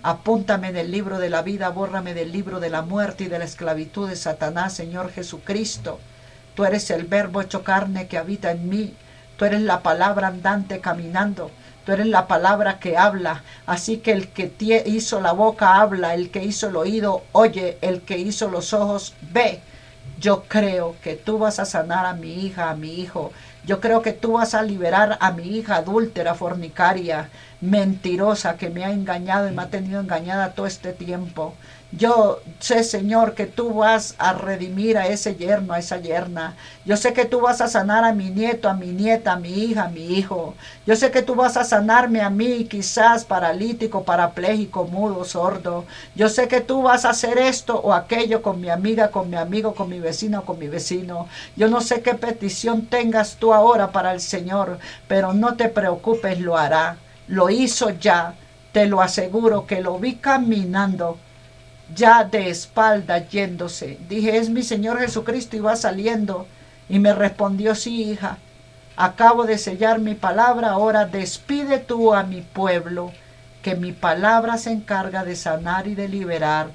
Apúntame en el libro de la vida, bórrame del libro de la muerte y de la esclavitud de Satanás, Señor Jesucristo. Tú eres el verbo hecho carne que habita en mí. Tú eres la palabra andante caminando. Tú eres la palabra que habla. Así que el que hizo la boca habla, el que hizo el oído oye, el que hizo los ojos ve. Yo creo que tú vas a sanar a mi hija, a mi hijo. Yo creo que tú vas a liberar a mi hija adúltera, fornicaria, mentirosa, que me ha engañado y me ha tenido engañada todo este tiempo. Yo sé, Señor, que tú vas a redimir a ese yerno, a esa yerna. Yo sé que tú vas a sanar a mi nieto, a mi nieta, a mi hija, a mi hijo. Yo sé que tú vas a sanarme a mí, quizás paralítico, parapléjico, mudo, sordo. Yo sé que tú vas a hacer esto o aquello con mi amiga, con mi amigo, con mi vecino, con mi vecino. Yo no sé qué petición tengas tú ahora para el Señor, pero no te preocupes, lo hará. Lo hizo ya, te lo aseguro, que lo vi caminando ya de espalda yéndose. Dije, es mi Señor Jesucristo, y va saliendo. Y me respondió, sí, hija, acabo de sellar mi palabra, ahora despide tú a mi pueblo, que mi palabra se encarga de sanar y de liberar,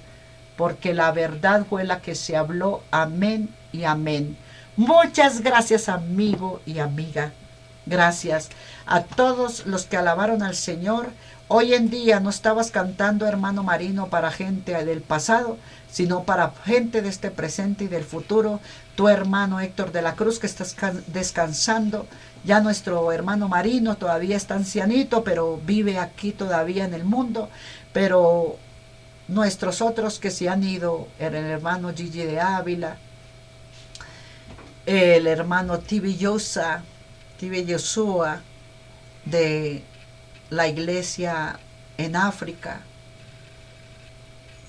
porque la verdad fue la que se habló. Amén y amén. Muchas gracias, amigo y amiga. Gracias a todos los que alabaron al Señor. Hoy en día no estabas cantando, hermano Marino, para gente del pasado, sino para gente de este presente y del futuro. Tu hermano Héctor de la Cruz, que estás descansando. Ya nuestro hermano Marino todavía está ancianito, pero vive aquí todavía en el mundo. Pero nuestros otros que se han ido, el hermano Gigi de Ávila, el hermano Tibi Yoshua de la iglesia en África,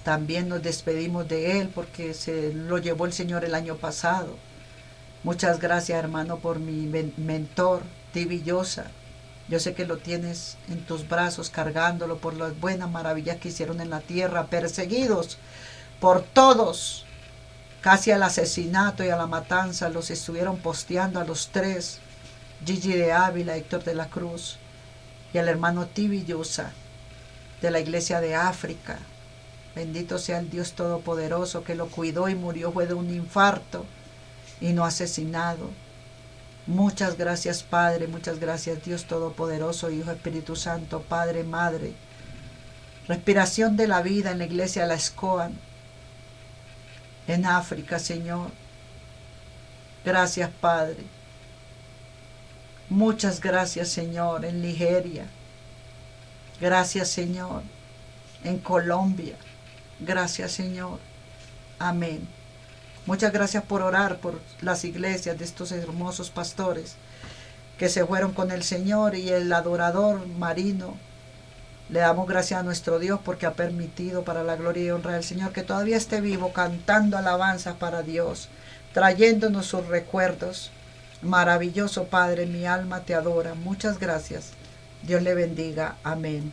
también nos despedimos de él porque se lo llevó el Señor el año pasado. Muchas gracias, hermano, por mi mentor, Tibi Yoshua. Yo sé que lo tienes en tus brazos cargándolo por las buenas maravillas que hicieron en la tierra, perseguidos por todos, casi al asesinato y a la matanza. Los estuvieron posteando a los tres, Gigi de Ávila, Héctor de la Cruz. y al hermano Tibi Yusa de la Iglesia de África. Bendito sea el Dios Todopoderoso que lo cuidó y murió, fue de un infarto y no asesinado. Muchas gracias, Padre, muchas gracias, Dios Todopoderoso, Hijo, Espíritu Santo, Padre, Madre. Respiración de la vida en la Iglesia de la Escoan, en África, Señor. Gracias, Padre. Muchas gracias, Señor, en Nigeria. Gracias, Señor, en Colombia. Gracias, Señor. Amén. Muchas gracias por orar por las iglesias de estos hermosos pastores que se fueron con el Señor y el adorador Marino. Le damos gracias a nuestro Dios porque ha permitido, para la gloria y honra del Señor, que todavía esté vivo cantando alabanzas para Dios, trayéndonos sus recuerdos. Maravilloso Padre, mi alma te adora. Muchas gracias. Dios le bendiga. Amén.